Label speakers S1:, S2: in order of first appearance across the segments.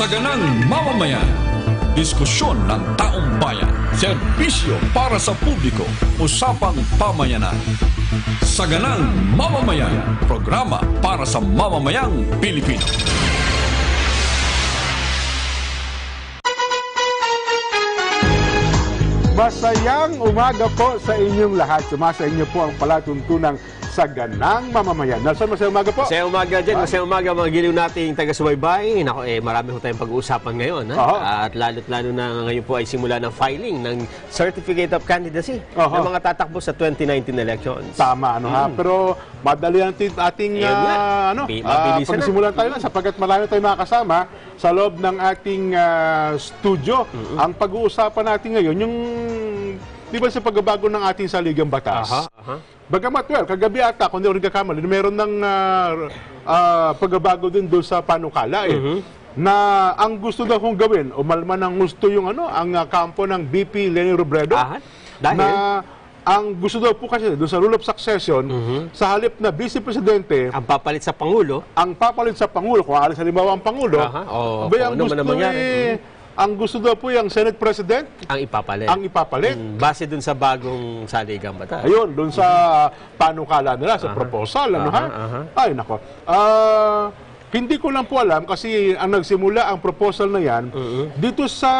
S1: Ganang Mamamayan. Diskusyon ng taong bayan. Serbisyo para sa publiko. Usapang pamayanan. Ganang Mamamayan. Programa para sa mamamayang Pilipino.
S2: Masayang umaga po sa inyong lahat. Sumasa inyo po ang palatuntunang sa Ganang Mamamayan. Nelson, masayang umaga po.
S3: Masayang umaga dyan. Masayang umaga mga giliw nating taga-subaybay. Nako, marami po tayong pag-uusapan ngayon. Ha? At lalo't-lalo na ngayon po ay simula ng filing ng Certificate of Candidacy ng mga tatakbo sa 2019 elections.
S2: Tama, ha? Pero madali natin ating pagsimulan tayo na sapagkat marami tayong makakasama sa loob ng ating studio. Ang pag-uusapan natin ngayon, yung di ba sa pagbabago ng ating saligang batas? Bagamat, kagabi ata, kung di ako nagkakamali, meron ng pagbabago din doon sa panukala na ang gusto daw kong gawin, o malman ang gusto yung ang kampo ng BP Leni Robredo, na ang gusto daw po kasi doon sa rule of succession, sa halip na Vice Presidente,
S3: ang papalit sa Pangulo,
S2: kung alis halimbawa ang Pangulo, ang gusto daw po yung Senate President
S3: ang ipapalit. Base dun sa bagong saligang batas.
S2: Ayun, dun sa panukala nila, sa proposal. Ay, nako. Hindi ko lang po alam kasi ang nagsimula ang proposal na yan dito sa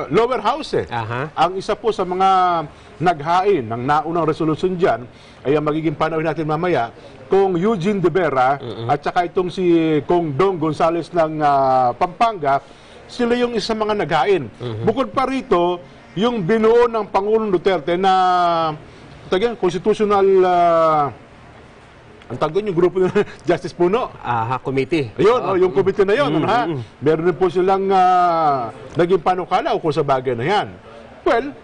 S2: lower house. Ang isa po sa mga naghain ng naunang resolution dyan ay ang magiging panawin natin mamaya kung Eugene De Vera at saka itong si Kong Dong Gonzales ng Pampanga. Sila yung isa mga naghain. Bukod pa rito, yung binuo ng Pangulong Duterte na constitutional ang tawag yung grupo ng Justice Puno.
S3: Committee.
S2: Ayun, yung committee na yun. Meron din po silang naging panukala o sa bagay na yan. Well,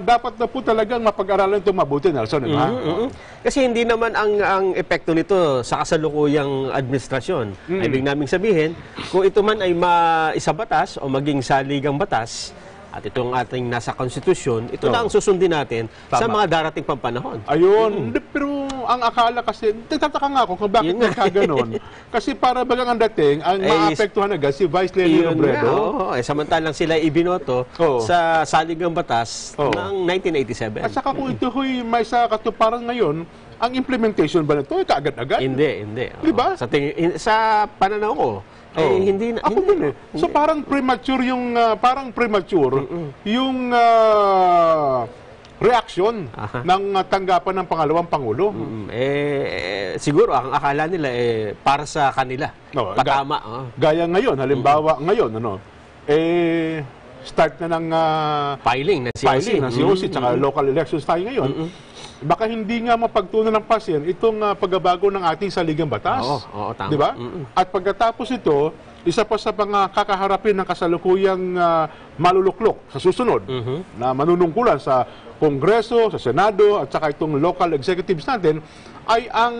S2: dapat na po talagang mapag-aralan ito mabuti, Nelson.
S3: Kasi hindi naman ang epekto nito sa kasalukuyang administrasyon. Ibig naming sabihin, kung ito man ay maisabatas o maging saligang batas, at itong ating nasa konstitusyon, ito na ang susundin natin sa mga darating pang panahon.
S2: Ayun. Pero ang akala kasi, nagtataka nga ako kung bakit nagkaganon. Kasi para bagang ang dating, ang maapektuhan agad si Vice Leni Robredo.
S3: Samantalang sila ibinoto sa saligang batas ng 1987.
S2: At saka kung ito may sa katuparan ngayon, ang implementation ba nito ay kaagad-agad?
S3: Hindi.
S2: Diba?
S3: Sa pananaw ko, hindi na.
S2: Ako din eh. So parang premature yung reaksyon ng tanggapan ng pangalawang Pangulo.
S3: Siguro ang akala nila para sa kanila. Patama.
S2: Gaya ngayon, halimbawa ngayon, start na ng
S3: filing na
S2: COC, tsaka local elections tayo ngayon. Baka hindi nga mapagtunan ng pasyen itong pagbabago ng ating saligang batas.
S3: Tama.
S2: Di ba? At pagkatapos ito, isa pa sa mga kakaharapin ng kasalukuyang maluluklok sa susunod na manunungkulan sa Kongreso, sa Senado, at saka itong local executives natin, ay ang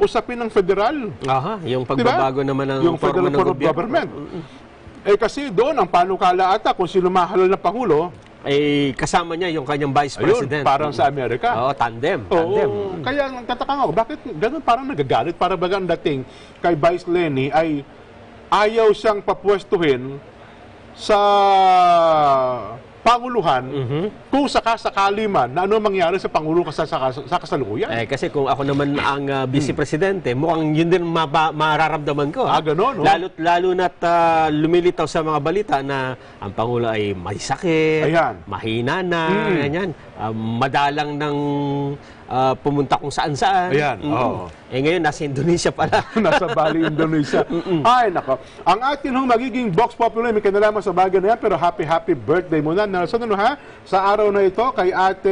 S2: usapin ng federal.
S3: Yung pagbabago naman ng
S2: federal form of government. Kasi doon, ang panukala ata kung sino mahalal na Pangulo,
S3: kasama niya yung kanyang Vice President.
S2: Parang sa Amerika.
S3: Tandem.
S2: Kaya nagtataka ako, bakit ganun parang nagagalit? Para bagang dating kay Vice Leni ay ayaw siyang papwestuhin sa Panguluhan kung sakasakali man na ano mangyari sa Pangulo sa kasalukuyan.
S3: Kasi kung ako naman ang Vice Presidente, mukhang yun din mararamdaman ko.
S2: Ganon, no?
S3: Lalo na't lumilitaw sa mga balita na ang Pangulo ay may sakit, mahina na, ganyan. Madalang ng pumunta kung saan-saan. Ngayon, nasa Indonesia pala.
S2: Nasa Bali, Indonesia. Ay, nako. Ang atin magiging Vox Populi, may kinalaman sa bagay na yan, pero happy birthday muna. Nelson, sa araw na ito, kay Ate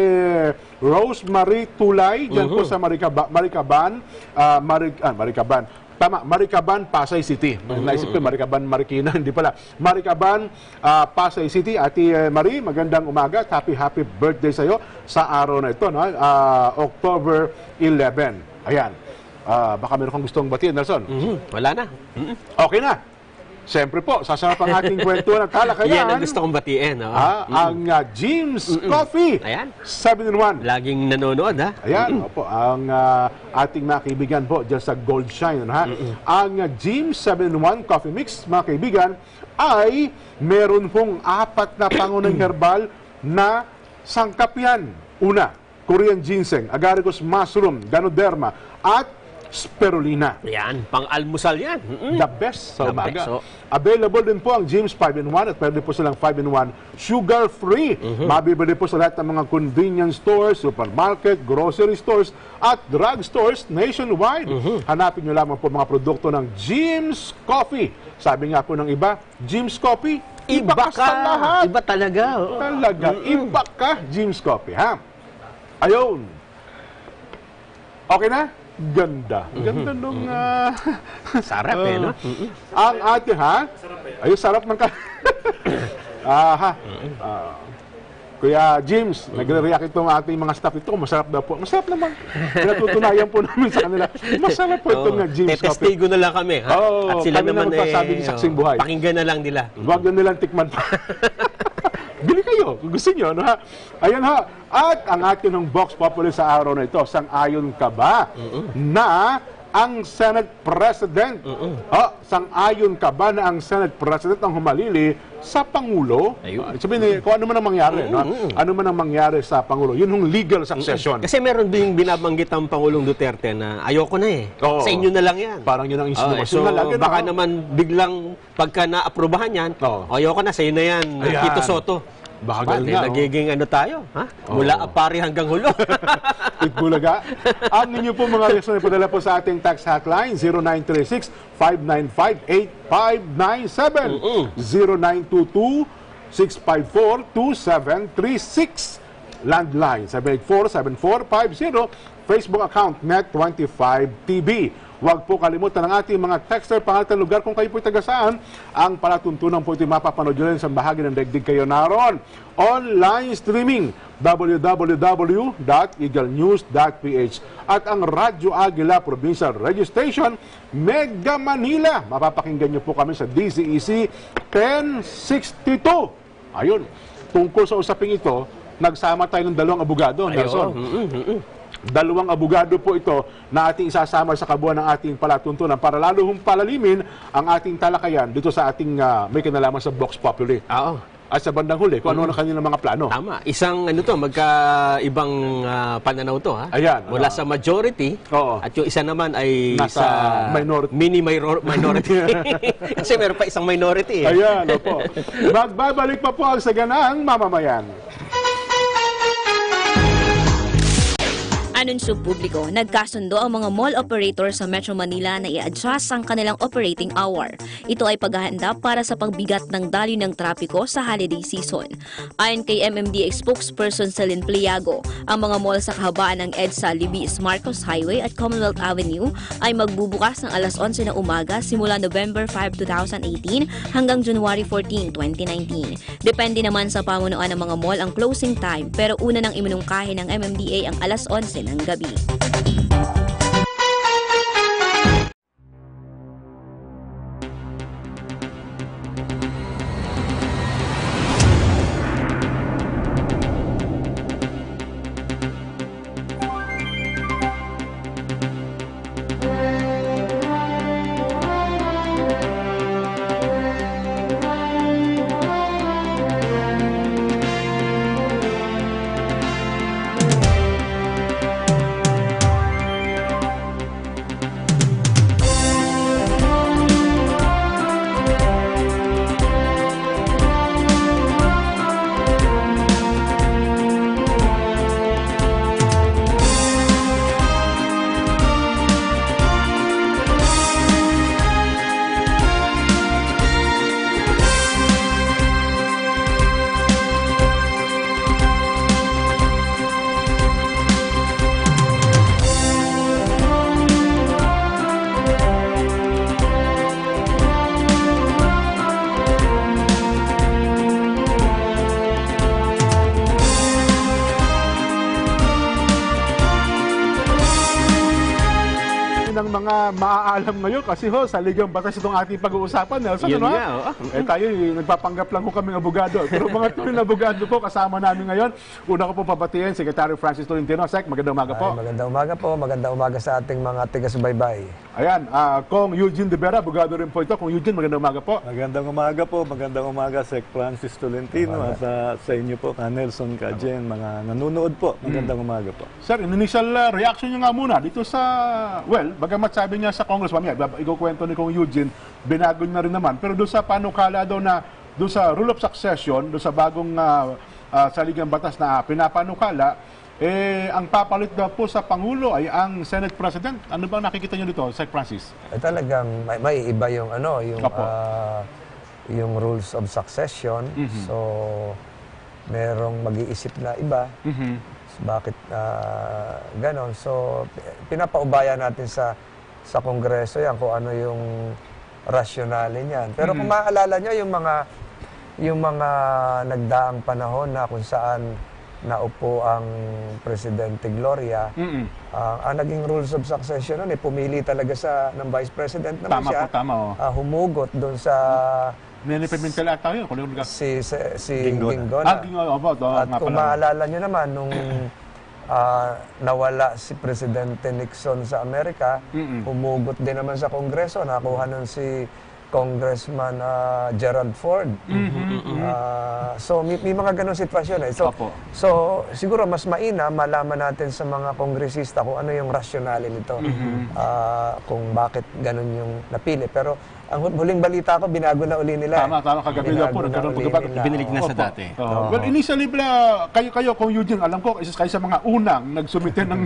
S2: Rosemary Tulay, dyan po sa Maricaban. Tama, Maricaban, Pasay City. Naisip ko, Maricaban, Marikina, hindi pala. Maricaban, Pasay City. Ate Marie, magandang umaga at happy birthday sa'yo sa araw na ito, October 11. Ayan. Baka meron kang gustong batiin, Nelson?
S3: Wala na.
S2: Okay na. Siyempre po, sasarap ang ating kwentuhan at talakayan.
S3: Yan ang gusto kong batiin. Oh.
S2: Ang Jim's Coffee.
S3: Ayan.
S2: 7-in-1.
S3: Laging nanonood, ha?
S2: Ayan, opo, ang ating mga kaibigan po dyan sa Gold Shine. Ha? Ang Jim's 7-in-1 Coffee Mix, mga kaibigan, ay meron pong 4 na pangunang herbal na sangkap yan. Una, Korean ginseng, agaricus mushroom, ganoderma, at spirulina.
S3: Yan, pang-almusal yan.
S2: The best sa
S3: The
S2: umaga.
S3: best, oh.
S2: Available din po ang Jim's 5-in-1 at pwede po silang 5-in-1 sugar-free. Mabibili po sa lahat ng mga convenience stores, supermarket, grocery stores at drug stores nationwide. Hanapin nyo lamang po mga produkto ng Jim's Coffee. Sabi nga po ng iba, Jim's Coffee, iba ka sa lahat.
S3: Iba talaga. Oh.
S2: Talaga, iba ka, Jim's Coffee, ha? Ayun. Okay na? Ganda. Ganda nung...
S3: Sarap no?
S2: Ang ate, ha? Ayun, sarap ng Kuya James, nagre-react itong ating mga staff ito. Masarap daw po. Masarap naman. Pinatutunayan po namin sa kanila. Masarap po itong James Coffee.
S3: Testigo na lang kami, ha? At sila
S2: kami
S3: naman
S2: na magpasabing saksing buhay.
S3: Pakinggan na lang nila.
S2: Huwag na nilang tikman pa. Bili kayo, kung gusto nyo, no, ha? Ayan, ha? At ang atin ng Vox Populi sa araw na ito, sang-ayon ka ba na ang Senate President, sang-ayon ka ba na ang Senate President ang humalili sa Pangulo? Sabihin, kung ano man ang mangyari, no? Ano man ang mangyari sa Pangulo, yun yung legal succession.
S3: Kasi meron ding binabanggit ang Pangulong Duterte na ayoko na eh. Sa inyo na lang yan.
S2: Parang yun ang insinuasyon
S3: so,
S2: na lagi.
S3: Baka naman biglang pagka na-aprobahan yan, ayoko na, sa'yo na yan, Tito Soto.
S2: Baka ganun nga.
S3: Nagiging ano tayo, ha? Mula apari hanggang hulo.
S2: Itbulaga. Ang ninyo po mga reaksyon ay padala po sa ating tax hotline 0936-595-8597 0922-654-2736 landline 784-7450 Facebook account Net25TV. Huwag po kalimutan ang ating mga texter pangalan lugar kung kayo po'y taga saan. Ang palatuntunan po ito mapapanood nyo rin sa bahagi ng daigdig kayo naroon. Online streaming www.eaglenews.ph at ang Radyo Agila Provincial Radio Station Mega Manila. Mapapakinggan nyo po kami sa DCEC 1062. Ayun, tungkol sa usaping ito, nagsama tayo ng 2 abogado, Nelson. Dalawang abogado po ito na ating isasama sa kabuuan ng ating palatuntunan para lalo hong palalimin ang ating talakayan dito sa ating may kinalaman sa Vox Populi. At sa bandang huli, kung ano ang kanilang mga plano.
S3: Tama. Isang magkaibang pananaw to, ha?
S2: Ayan.
S3: Mula sa majority, at yung isa naman ay
S2: nasa
S3: sa
S2: minority.
S3: minority. Kasi meron pa isang minority.
S2: Ayan, opo. Magbabalik pa po ang Ganang Mamamayan.
S4: Anunsyo publiko, nagkasundo ang mga mall operator sa Metro Manila na i-adjust ang kanilang operating hour. Ito ay paghahanda para sa pagbigat ng daloy ng trapiko sa holiday season. Ayon kay MMDA spokesperson Celine Pliago, ang mga mall sa kahabaan ng EDSA, Libis, Marcos Highway at Commonwealth Avenue ay magbubukas ng alas 11 ng umaga simula November 5, 2018 hanggang January 14, 2019. Depende naman sa pamunuan ng mga mall ang closing time pero una nang iminungkahi ng MMDA ang alas 11 ng gabi.
S2: ng mga maaalam ngayon kasi sa Ligang Batas itong ating pag-uusapan, Nelson.
S3: Yun
S2: ano,
S3: nga,
S2: tayo, nagpapanggap lang ko kaming abogado. Pero mga tunay na abogado po kasama namin ngayon. Una ko po pabatiin, Secretary Francis Tolentino. Sec, magandang umaga po.
S5: Magandang umaga po. Magandang umaga sa ating mga taga-subaybay.
S2: Ayan, Kong Eugene De Vera, abogado rin po ito. Kong Eugene, magandang umaga po.
S6: Magandang umaga po. Magandang umaga, Sec Francis Tolentino. At sa inyo po, Nelson, Jen, mga nanonood po. Magandang umaga po.
S2: Sir, initial reaction nyo nga muna dito sa, bagamat sabi niya sa Congress, ikukwento ni Kong Eugene, binago na rin naman. Pero doon sa panukala daw na, doon sa rule of succession, doon sa bagong saligang batas na pinapanukala, ang papalit daw po sa Pangulo ay ang Senate President. Ano bang nakikita niyo dito, Sec Francis?
S5: Talagang may iba yung yung rules of succession. So merong mag-iisip na iba. Bakit ganon? So pinapaubaya natin sa Kongreso yan kung ano yung rationale niyan. Pero kung maaalala nyo yung mga nagdaang panahon na kung saan naupo ang Presidente Gloria, ang naging rules of succession nun, pumili talaga ng Vice President naman siya. Humugot doon sa
S2: Pimentel ata yun.
S5: si Ginggona. At kung maalala nyo naman, nung nawala si Presidente Nixon sa Amerika, humugot din naman sa Kongreso, nakuha nun si Congressman Gerald Ford. So may mga ganong sitwasyon. So siguro mas malaman natin sa mga kongresista kung ano yung rationale nito. Kung bakit ganon yung napili. Pero ang huling balita ko, binago na uli nila.
S2: Tama, kagabi na po.
S3: Binilig na sa dati.
S2: Well, initially kayo, Kong Eugene, alam ko, isa kayo sa mga unang nagsumite ng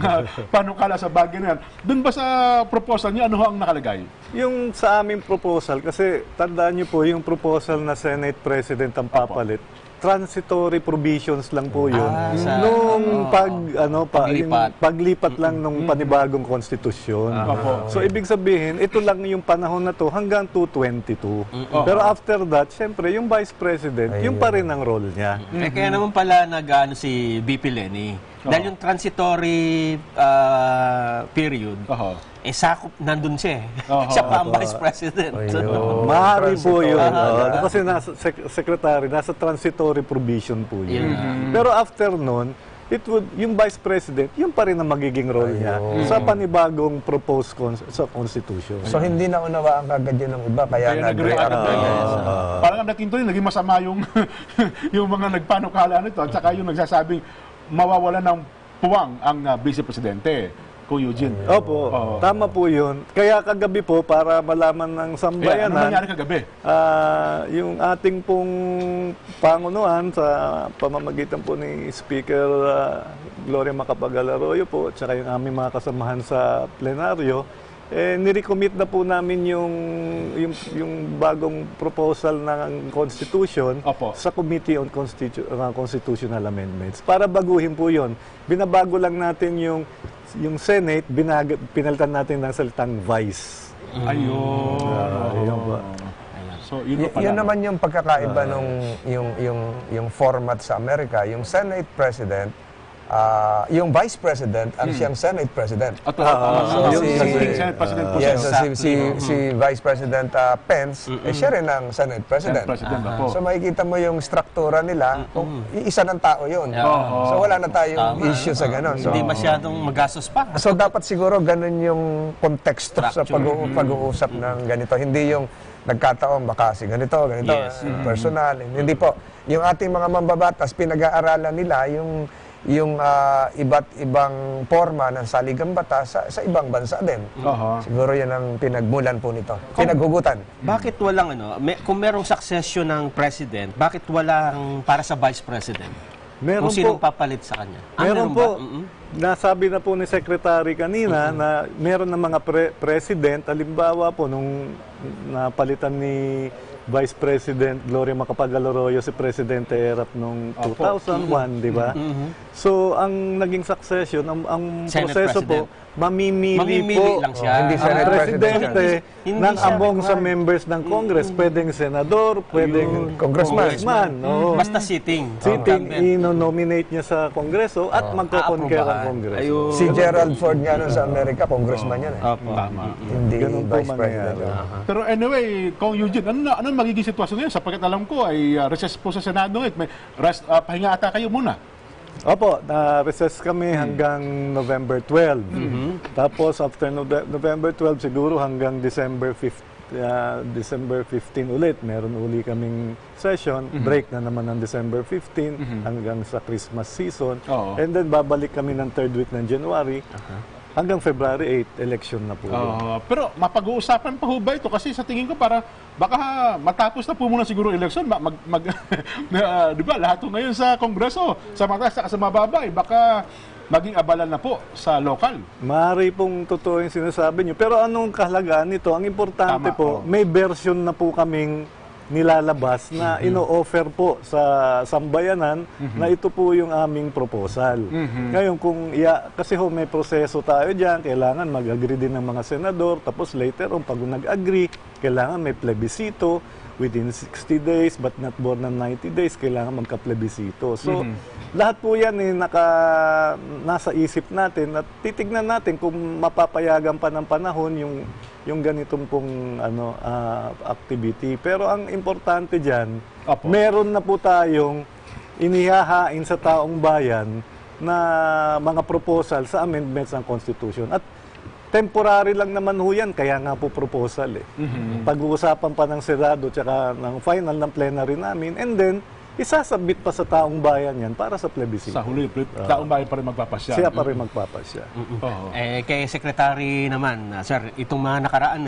S2: panukala sa bagay na yan. Doon ba sa proposal niyo, ano ang nakalagay?
S6: Yung sa aming proposal, kasi tandaan niyo po, yung proposal na Senate President ang papalit, transitory provisions lang po yun. Nung paglipat lang nung panibagong konstitusyon. So ibig sabihin, ito lang yung panahon na to hanggang 2022. Pero after that, syempre yung Vice President, yung pa rin ang role niya.
S3: Kaya naman pala si VP Lenny. Dahil yung transitory period, sakop nandun siya siya pa ang Vice President.
S6: Maaari po yun. Kasi Secretary, nasa transitory provision po yun. Pero after nun, yung Vice President, yung pa rin ang magiging role niya sa panibagong proposed sa Constitution.
S5: So hindi na unawaan kagad yun ng iba, kaya nag-react.
S2: Parang ang natinto naging masama yung mga nagpanukala nito at saka yung nagsasabing mawawala ng puwang ang Vice Presidente, Kung Eugene.
S6: Opo, tama po yun. Kaya kagabi po, para malaman ng sambayanan,
S2: ano nangyari kagabi?
S6: Yung ating pong pangunuan sa pamamagitan po ni Speaker Gloria Macapagal-Arroyo po, at saka yung aming mga kasamahan sa plenaryo, nirecommit na po namin yung bagong proposal ng Constitution sa Committee on Constitutional Amendments. Para baguhin po yun. Binabago lang natin yung Senate, pinalitan natin ng salitang Vice.
S2: Ayun po. So,
S5: yun naman yung pagkakaiba nung yung format sa Amerika. Yung Senate President, yung Vice President ang siyang Senate President.
S2: Senate President po
S5: si Vice President Pence, siya rin ang Senate President. So makikita mo yung struktura nila, isa ng tao yun. So wala na tayong issue sa ganon. So,
S3: hindi masyadong magastos pa.
S5: So dapat siguro ganon yung konteksto sa pag-uusap ng ganito. Hindi yung nagkataon baka si ganito, personal. Hindi po. Yung ating mga mambabatas, pinag-aaralan nila yung iba't ibang forma ng saligang batas sa ibang bansa din. Siguro yan ang pinagmulan po nito. Pinaghugutan.
S3: Bakit walang kung merong succession ng president, bakit walang para sa vice president?
S6: Meron
S3: kung sinong papalit sa kanya?
S6: Meron po. Nasabi na po ni Secretary kanina na meron ng mga president, halimbawa po nung napalitan ni Vice President Gloria Macapagal-Arroyo si Presidente Erap noong 2001, di ba? So, ang naging succession, ang proseso po, mamimili po
S3: lang siya.
S5: Hindi
S6: ang Presidente ng among sa members ng Congress. Pwedeng senador, pwedeng congressman.
S3: Basta sitting.
S6: Ino-nominate niya sa Kongreso at magko-concur ang Congress.
S3: Ayun.
S5: Si Gerald Ford nga nun sa Amerika, congressman yan eh.
S3: Opo.
S2: Tama.
S5: Hindi
S6: Ganun po
S5: vice president.
S6: mangyayari.
S2: Pero anyway, Kong Eugene, ano magiging sitwasyon ngayon? Sapagkat alam ko ay recess po sa Senado ngayon. May pahinga ata kayo muna.
S6: Opo, na-recess kami hanggang November 12. Tapos after November 12 siguro hanggang December 15 ulit. Meron uli kaming session. Break na naman ng December 15 hanggang sa Christmas season.
S2: Oo.
S6: And then babalik kami ng third week ng January. Hanggang February 8, election na po.
S2: Pero mapag-uusapan pa ho ba ito? Kasi sa tingin ko baka matapos na po muna siguro election. Di ba, lahat ho ngayon sa Kongreso, sa mataas at sa mababa, baka maging abala na po sa local.
S6: Maaari pong totoo yung sinasabi nyo. Pero anong kahalagaan nito? Ang importante
S2: Tama,
S6: po, may version na po kaming nilalabas na ino-offer po sa sambayanan na ito po yung aming proposal. Ngayon, kasi may proseso tayo dyan, kailangan mag-agree din ng mga senador, tapos later on, pag nag-agree, kailangan may plebisito within 60 days, but not more than 90 days, kailangan magka-plebisito. So, lahat po yan nasa isip natin at titignan natin kung mapapayagan pa ng panahon yung ganitong pong activity. Pero ang importante dyan, meron na po tayong inihahain sa taong bayan na mga proposal sa amendments ng Constitution. At temporary lang naman ho yan, kaya nga po proposal eh. Pag-uusapan pa ng Senado tsaka ng final ng plenary namin, and then isasabit pa sa taong bayan yan para sa plebiscito.
S2: Sa huli, taong bayan pa rin magpapasya.
S6: Siya pa rin magpapasya.
S3: Kay Secretary naman, sir, itong mga nakaraan,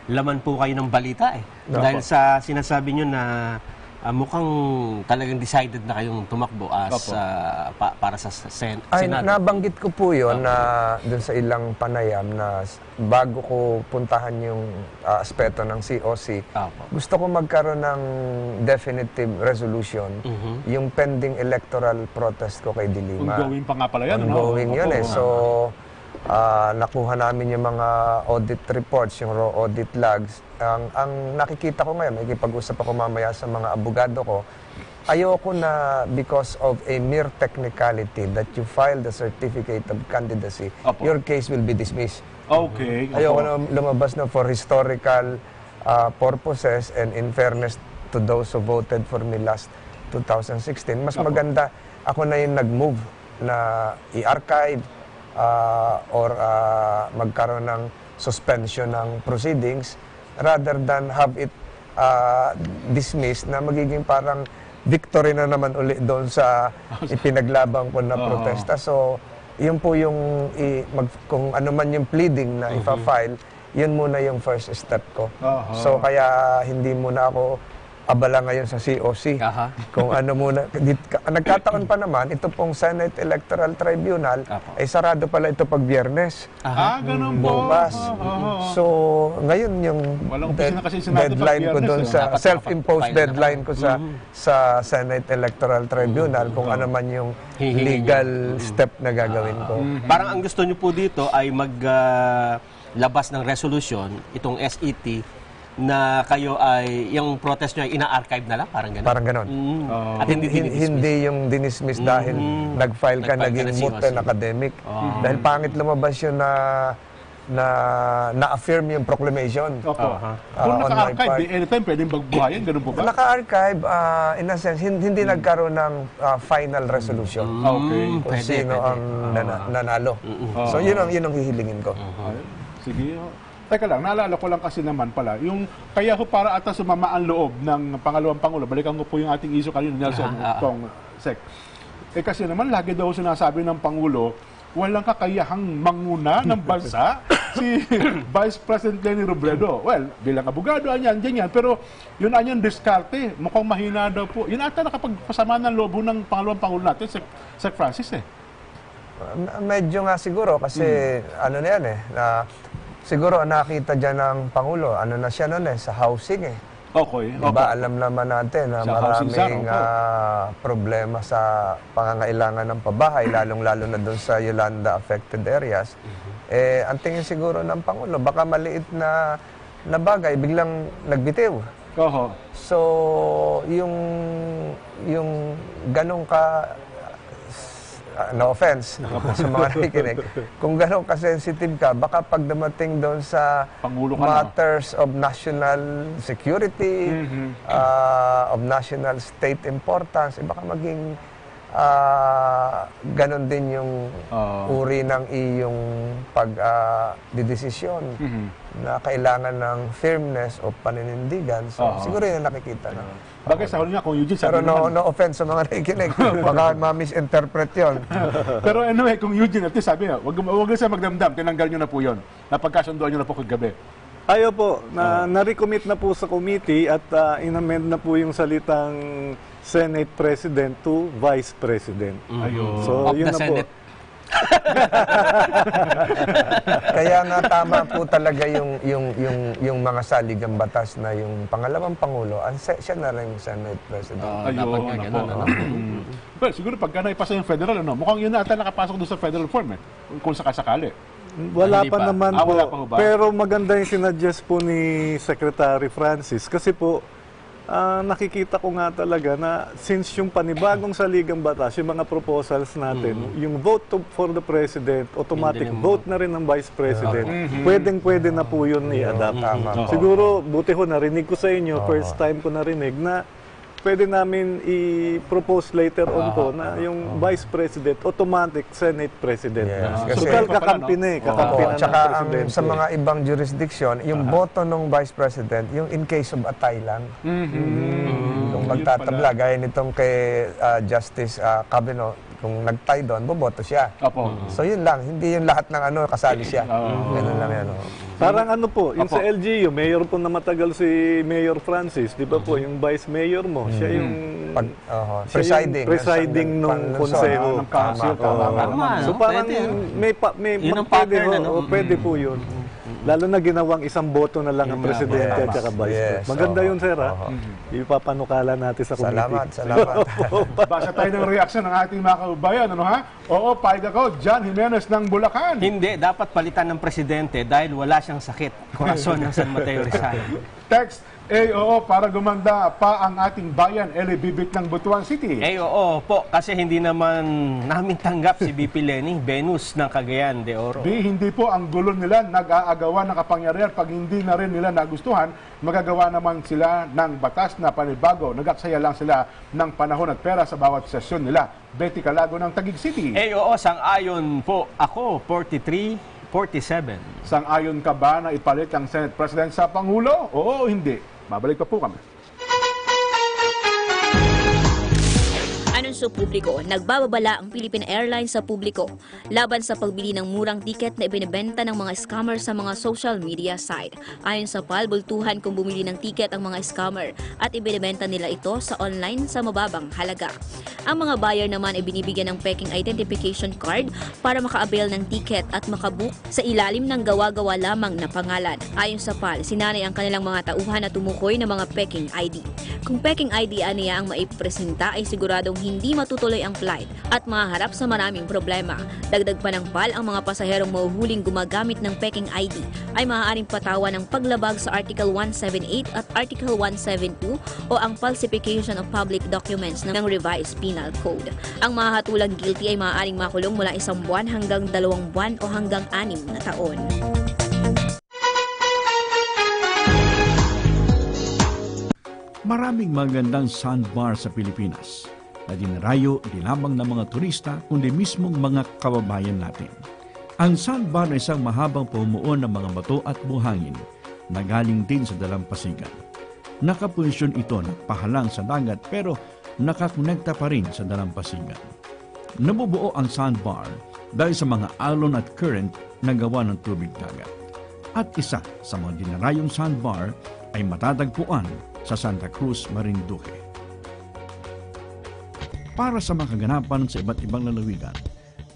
S3: laman po kayo ng balita eh. Dahil sa sinasabi nyo na mukhang talagang decided na kayong tumakbo as para sa Senado.
S5: Nabanggit ko po yun na dun sa ilang panayam na bago ko puntahan yung aspeto ng COC, gusto ko magkaroon ng definitive resolution yung pending electoral protest ko kay Dilima.
S2: Ongoing pa nga pala yan.
S5: Ongoing yun eh. So, nakuha namin yung mga audit reports, yung raw audit logs. Ang nakikita ko ngayon, makikipag-usap ako mamaya sa mga abogado ko, ayoko na because of a mere technicality that you file the certificate of candidacy, your case will be dismissed.
S2: Okay.
S5: Ayoko na lumabas na for historical purposes and in fairness to those who voted for me last 2016. Mas maganda ako na yung nag-move na i-archive or magkaroon ng suspension ng proceedings rather than have it dismissed na magiging parang victory na naman uli doon sa ipinaglabang ko na protesta. So, yun po yung kung ano man yung pleading na ipa-file, yun muna yung first step ko. So, kaya hindi muna ako abala ngayon sa COC. Kung ano muna. Nagkataon pa naman, ito pong Senate Electoral Tribunal, ay sarado pala ito pag Biyernes.
S2: Ganun po.
S5: Bukas. So, ngayon yung deadline ko doon sa, self-imposed deadline ko sa Senate Electoral Tribunal, kung ano man yung legal step na gagawin ko.
S3: Parang ang gusto nyo po dito ay maglabas ng resolution, itong SET, na kayo ay, yung protest nyo ay ina-archive na lang? Parang gano'n?
S5: Parang gano'n.
S3: At
S5: hindi yung dinismiss dahil nag-file ka, naging moot and academic. Dahil pangit lumabas yun na-affirm yung proclamation.
S2: Kung naka-archive, anytime pwedeng bagbuhayan, ganun po ba?
S5: Naka-archive, in a sense, hindi nagkaroon ng final resolution. Kung sino ang nanalo. So, yun ang hihilingin ko.
S2: Sige. Teka lang, naalala ko lang kasi naman pala, yung kaya ho para ata sumama ang loob ng pangalawang Pangulo, balikan ko po yung ating issue kanina, Nelson, Kong Sec. Kasi naman, lagi daw sinasabi ng Pangulo, walang kakayahang manguna ng bansa si Vice President Leni Robredo. Well, bilang abogado, ganyan. Pero yun anyang diskarte, mukhang mahina daw po. Yun ata nakapagpasama ng loob ng pangalawang Pangulo natin, Sec Francis eh.
S5: Medyo nga siguro kasi ano na yan siguro nakita dyan ng Pangulo, ano na siya noon sa housing Diba, alam naman natin na maraming problema sa pangangailangan ng pabahay, lalong-lalo na doon sa Yolanda affected areas. Ang tingin siguro ng Pangulo, baka maliit na bagay, biglang nagbitiw. So, yung ganong no offense sa mga nakikinig, kung gano'n ka-sensitive ka, baka pag dumating doon sa
S2: Pangulo ka
S5: matters of national security, of national state importance, baka maging ganon din yung uri ng iyong pagdidesisyon na kailangan ng firmness o paninindigan. So, siguro yun ang nakikita na.
S2: Bagay sa huli nga, kung Eugene sabi
S5: Pero no offense sa mga nakikinig. Baka ma-misinterpret yun.
S2: Pero anyway, kung Eugene, at least sabi nga, wag na siya magdamdam, tinanggal nyo na po yun. Napagkasunduan nyo na po kagabi.
S6: Ayaw po, na-recommit na po sa committee at inamend na po yung salitang Senate President to Vice President.
S2: Ayun.
S6: So, yun na po.
S5: Kaya nga tama po talaga yung mga saligang batas na yung pangalawang Pangulo, siya na rin Senate President.
S3: Dapat nga ganun, ano?
S2: Well, siguro pagka naipasa yung federal, mukhang yun na ata nakapasok doon sa federal form, kung sakasakali.
S6: Wala pa naman po.
S2: Wala pa ho ba?
S6: Pero maganda yung sinadjust po ni Secretary Francis kasi po, nakikita ko nga talaga na since yung panibagong saligang batas, yung mga proposals natin, yung vote for the President, automatic vote na rin ng Vice President, pwedeng-pwede na po yun i-adapt. Siguro, buti ko narinig ko sa inyo, first time ko narinig na pwede namin i-propose later on po na yung Vice President, automatic Senate President.
S5: Yes,
S6: So,
S5: kasi-
S6: kakampi na ng
S5: Tsaka
S6: Presidente.
S5: sa mga ibang jurisdiction, yung boto ng Vice President, yung in case of a tie lang, kung magtatabla, gaya nitong kay Justice Cabeno, kung nag-tie doon, boboto siya.
S2: Opo.
S5: So yun lang, hindi yung lahat ng kasali siya. Ganun lang yan.
S6: Parang po, yung sa LGU, mayor po na matagal si Mayor Francis, di ba po, yung vice mayor mo, siya yung presiding nung konseho.
S2: Ng council.
S3: Tama,
S6: So
S3: no?
S6: parang
S3: Pwede. Yun ang pattern, ano?
S6: pwede po yun. Lalo na ginawang isang boto na lang ang presidente at saka vice president. Maganda yun, sir, ha? Ipapanukala natin sa committee.
S5: Salamat.
S2: Basa tayo ng reaksyon ng ating mga kaubayan, Oo, pahig ako, John Jimenez ng Bulacan.
S3: Hindi, dapat palitan ng presidente dahil wala siyang sakit. Corazon ng San Mateo Rizal.
S2: Text, oo, para gumanda pa ang ating bayan, Bibit ng Butuan City.
S3: Oo po, kasi hindi naman namin tanggap si BP Lenny, Venus ng Cagayan de Oro.
S2: B, hindi po ang gulo nila nag-aagawa ng kapangyarihan. Pag hindi na rin nila nagustuhan, magagawa naman sila ng batas na panibago. Nagaksaya lang sila ng panahon at pera sa bawat sesyon nila. Betty Calago ng Taguig City.
S3: Oo, sang-ayon po ako, 43-47.
S2: Sang-ayon ka ba na ipalit ang Senate President sa Pangulo? Oo o hindi? Babalik pa po kami.
S4: Anunsyo publiko, nagbababala ang Philippine Airlines sa publiko laban sa pagbili ng murang tiket na ibinebenta ng mga scammer sa mga social media site. Ayon sa PAL, bultuhan kung bumili ng tiket ang mga scammer at ibinebenta nila ito sa online sa mababang halaga. Ang mga buyer naman ay binibigyan ng peking identification card para maka-avail ng tiket at makabook sa ilalim ng gawa-gawa lamang na pangalan. Ayon sa PAL, sinanay ang kanilang mga tauhan na tumukoy ng mga peking ID. Kung peking ID aniya ang maipresenta ay siguradong hindi matutuloy ang flight at mahaharap sa maraming problema. Dagdag pa ng PAL, ang mga pasaherong mahuhuling gumagamit ng peking ID ay maaaring patawan ng paglabag sa Article 178 at Article 172 o ang falsification of public documents ng Revised Penal Code. Ang mahahatulang guilty ay maaaring makulong mula 1 buwan hanggang 2 buwan o hanggang 6 na taon.
S1: Maraming magandang sandbar sa Pilipinas na dinarayo di lamang ng mga turista kundi mismong mga kababayan natin. Ang sandbar ay isang mahabang pumuon ng mga bato at buhangin na galing din sa dalampasigan. Nakaposisyon ito na pahalang sa dagat pero nakakonekta pa rin sa dalampasigan. Nabubuo ang sandbar dahil sa mga alon at current na gawa ng tubig dagat. At isa sa mga dinarayong sandbar ay matatagpuan sa Santa Cruz, Marinduque. Para sa mga kaganapan sa iba't ibang lalawigan,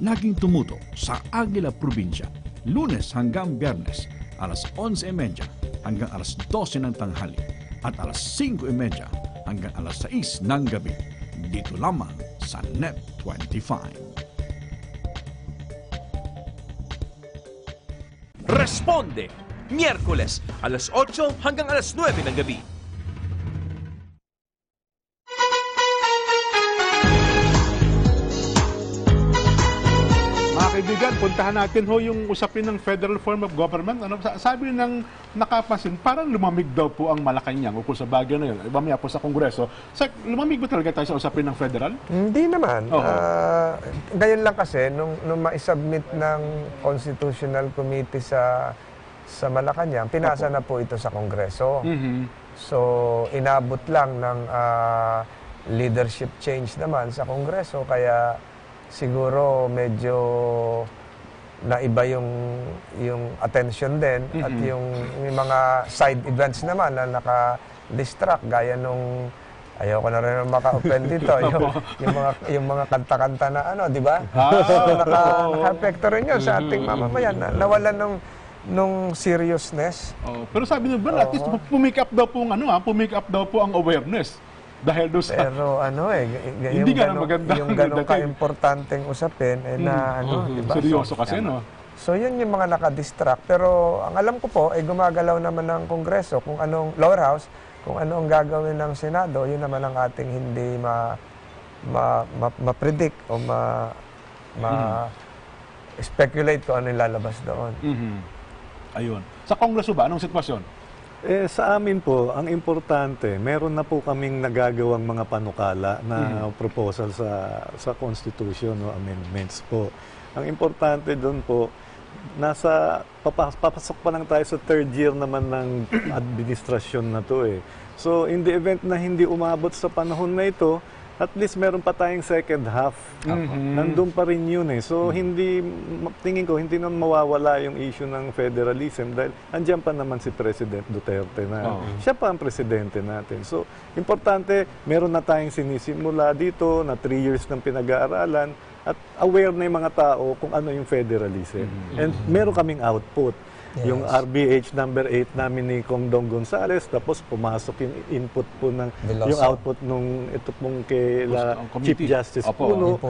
S1: laging tumutok sa Aguila Provincia, Lunes hanggang Biyernes, alas 11:30 hanggang alas 12 ng tanghali at alas 5:30 hanggang alas 6 ng gabi. Dito lamang sa Net 25.
S7: Responde! Miyerkules, alas 8 hanggang alas 9 ng gabi.
S2: kaibigan, puntahan natin ho yung usapin ng federal form of government. Ano, sabi ng nakapansin, parang lumamig daw po ang Malacanang o kung sa bagay na yun. Mamaya po sa Kongreso. Lumamig ba talaga tayo sa usapin ng federal?
S5: Hindi naman. Ngayon lang kasi, nung ma-submit ng Constitutional Committee sa Malacanang, pinasa na po ito sa Kongreso. So, inabot lang ng leadership change naman sa Kongreso, kaya siguro medyo naiba yung attention din at yung mga side events naman na naka-distract gaya nung ayoko na rin maka-open dito yung mga kanta-kanta na ano, di ba? So, naka-apekto rin yun sa ating mamamayan na nawalan nung seriousness.
S2: Pero sabi nyo ba, at least pumick up daw po ang awareness. Dahil doon sa...
S5: Pero
S2: hindi ganun maganda.
S5: Yung ganun ka-importanteng usapin, diba?
S2: Seryoso kasi, no?
S5: So, yun yung mga nakadistract. Pero, ang alam ko po, gumagalaw naman ng Kongreso, kung anong lower house, kung ano ang gagawin ng Senado, yun naman ang ating hindi ma-predict o ma-speculate kung ano yung lalabas doon.
S2: Ayun. Sa Kongreso ba, anong sitwasyon?
S6: Sa amin po, ang importante, meron na po kaming nagagawang mga panukala na proposal sa Constitution o amendments po. Ang importante doon po, papasok pa lang tayo sa third year naman ng administrasyon na to eh. So, in the event na hindi umabot sa panahon na ito, at least meron pa tayong second half. Nandun pa rin yun eh. So, tingin ko, hindi na mawawala yung issue ng federalism dahil andyan pa naman si President Duterte na siya pa ang presidente natin. So, importante, meron na tayong sinisimula dito na 3 years ng pinag-aaralan at aware na yung mga tao kung ano yung federalism. And meron kaming output. Yes. Yung RBH number 8 namin ni Kong Dong Gonzales, tapos pumasok yung input po yung output nung ito pong kay Chief Justice Puno.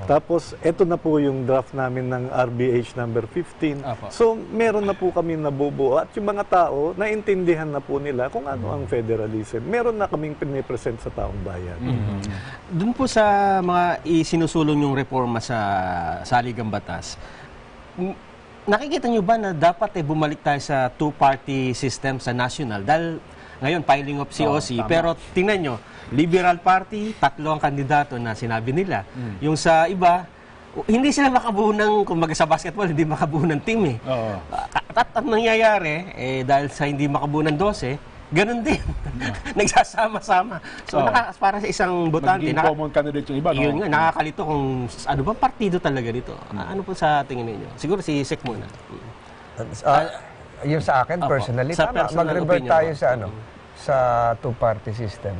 S6: Tapos ito na po yung draft namin ng RBH number 15. So meron na po kami nabubuo at yung mga tao naintindihan na po nila kung ano ang federalism. Meron na kaming pinipresent sa taong bayan.
S3: Doon po sa mga isinusulong yung reforma sa saligang batas, nakikita nyo ba na dapat bumalik tayo sa two-party system sa national? Dahil ngayon, piling of COC, pero tingnan nyo, Liberal Party, 3 ang kandidato na sinabi nila. Yung sa iba, hindi sila makabuo ng, kung sa basketball, hindi makabuo ng team eh. At ang nangyayari, dahil sa hindi makabuo ng 12, ganun din. Nagsasama-sama. So, para sa isang botante,
S2: common candidate yung iba, no?
S3: Yun nga, nakakalito kung ano ba partido talaga dito. Ano po sa tingin ninyo? Siguro si Sek muna.
S5: Yung sa akin, personally, mag-revert tayo sa two-party system.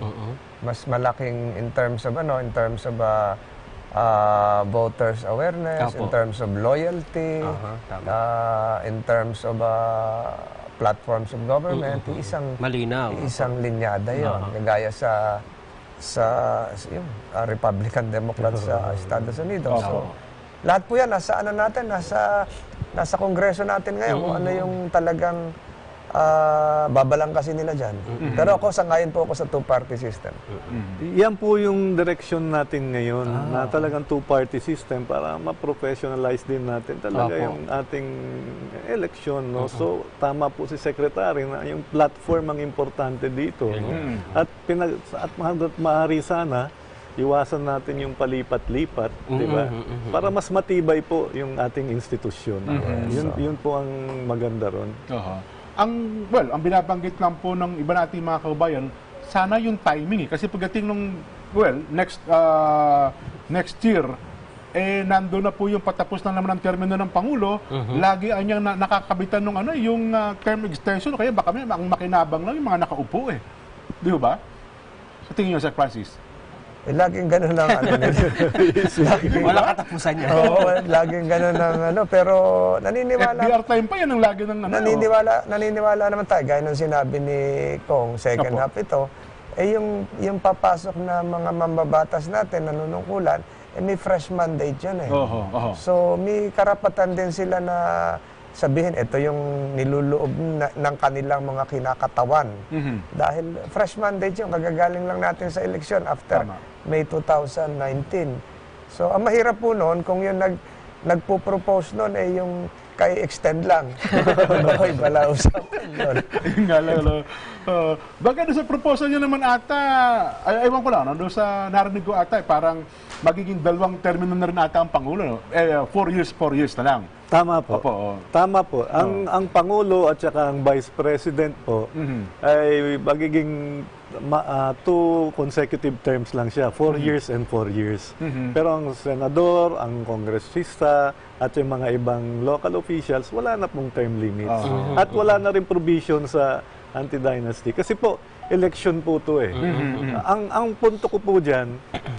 S5: Mas malaking in terms of voters awareness, in terms of loyalty, in terms of platforms of government, isang linyada yon. Kagaya sa Republican Democrats sa Estados Unidos. So, lahat po yan, nasa Kongreso natin ngayon, kung ano yung talagang babalang kasi nila dyan. Pero ako, sangayon po ako sa two-party system.
S6: Yan po yung direction natin ngayon, na talagang two-party system para ma-professionalize din natin talaga yung ating election. No? So, tama po si Secretary na yung platform ang importante dito. No? At maaari sana, iwasan natin yung palipat-lipat, di ba? Para mas matibay po yung ating institusyon. Yun po ang maganda ron.
S2: Ang binabanggit lang po ng iba nating mga kababayan, sana yung timing kasi pagdating nung next year nandoon na po yung patapos na naman ang termino ng Pangulo, lagi anyang nakakabitan ng yung term extension, kaya baka ang makinabang lang yung mga nakaupo Di ba? Sa tingin niyo, Sir Francis?
S5: Laging gano'n ang
S3: wala katapusan niya.
S5: Laging gano'n ang pero naniniwala.
S2: FDR time pa yan ang lagi ng
S5: naniniwala naman tayo. Gaya ng sinabi ni Kong, second half ito, yung papasok na mga mambabatas natin, nanunungkulan, may fresh mandate yan So, may karapatan din sila na sabihin, ito yung niluloob ng kanilang mga kinakatawan. Dahil fresh mandate yung kagagaling lang natin sa eleksyon after May 2019. So, ang mahirap po noon, kung yung nagpo-propose nun yung kay extend lang. Hoy, bala usapan yun.
S2: Yun nga lang. Bagay doon sa proposal niya naman ata, ewan ko lang, doon sa narinig ko ata, parang magiging 2 termino na rin ata ang Pangulo. No? 4 years na lang.
S6: Tama po.
S2: Opo,
S6: Tama po. Ang Pangulo at saka ang Vice President po ay magiging 2 consecutive terms lang siya. 4 years and 4 years. Pero ang senador, ang kongresista, at yung mga ibang local officials, wala na pong term limits. At wala na rin provision sa anti-dynasty. Kasi po, election po ito eh. Ang punto ko po dyan,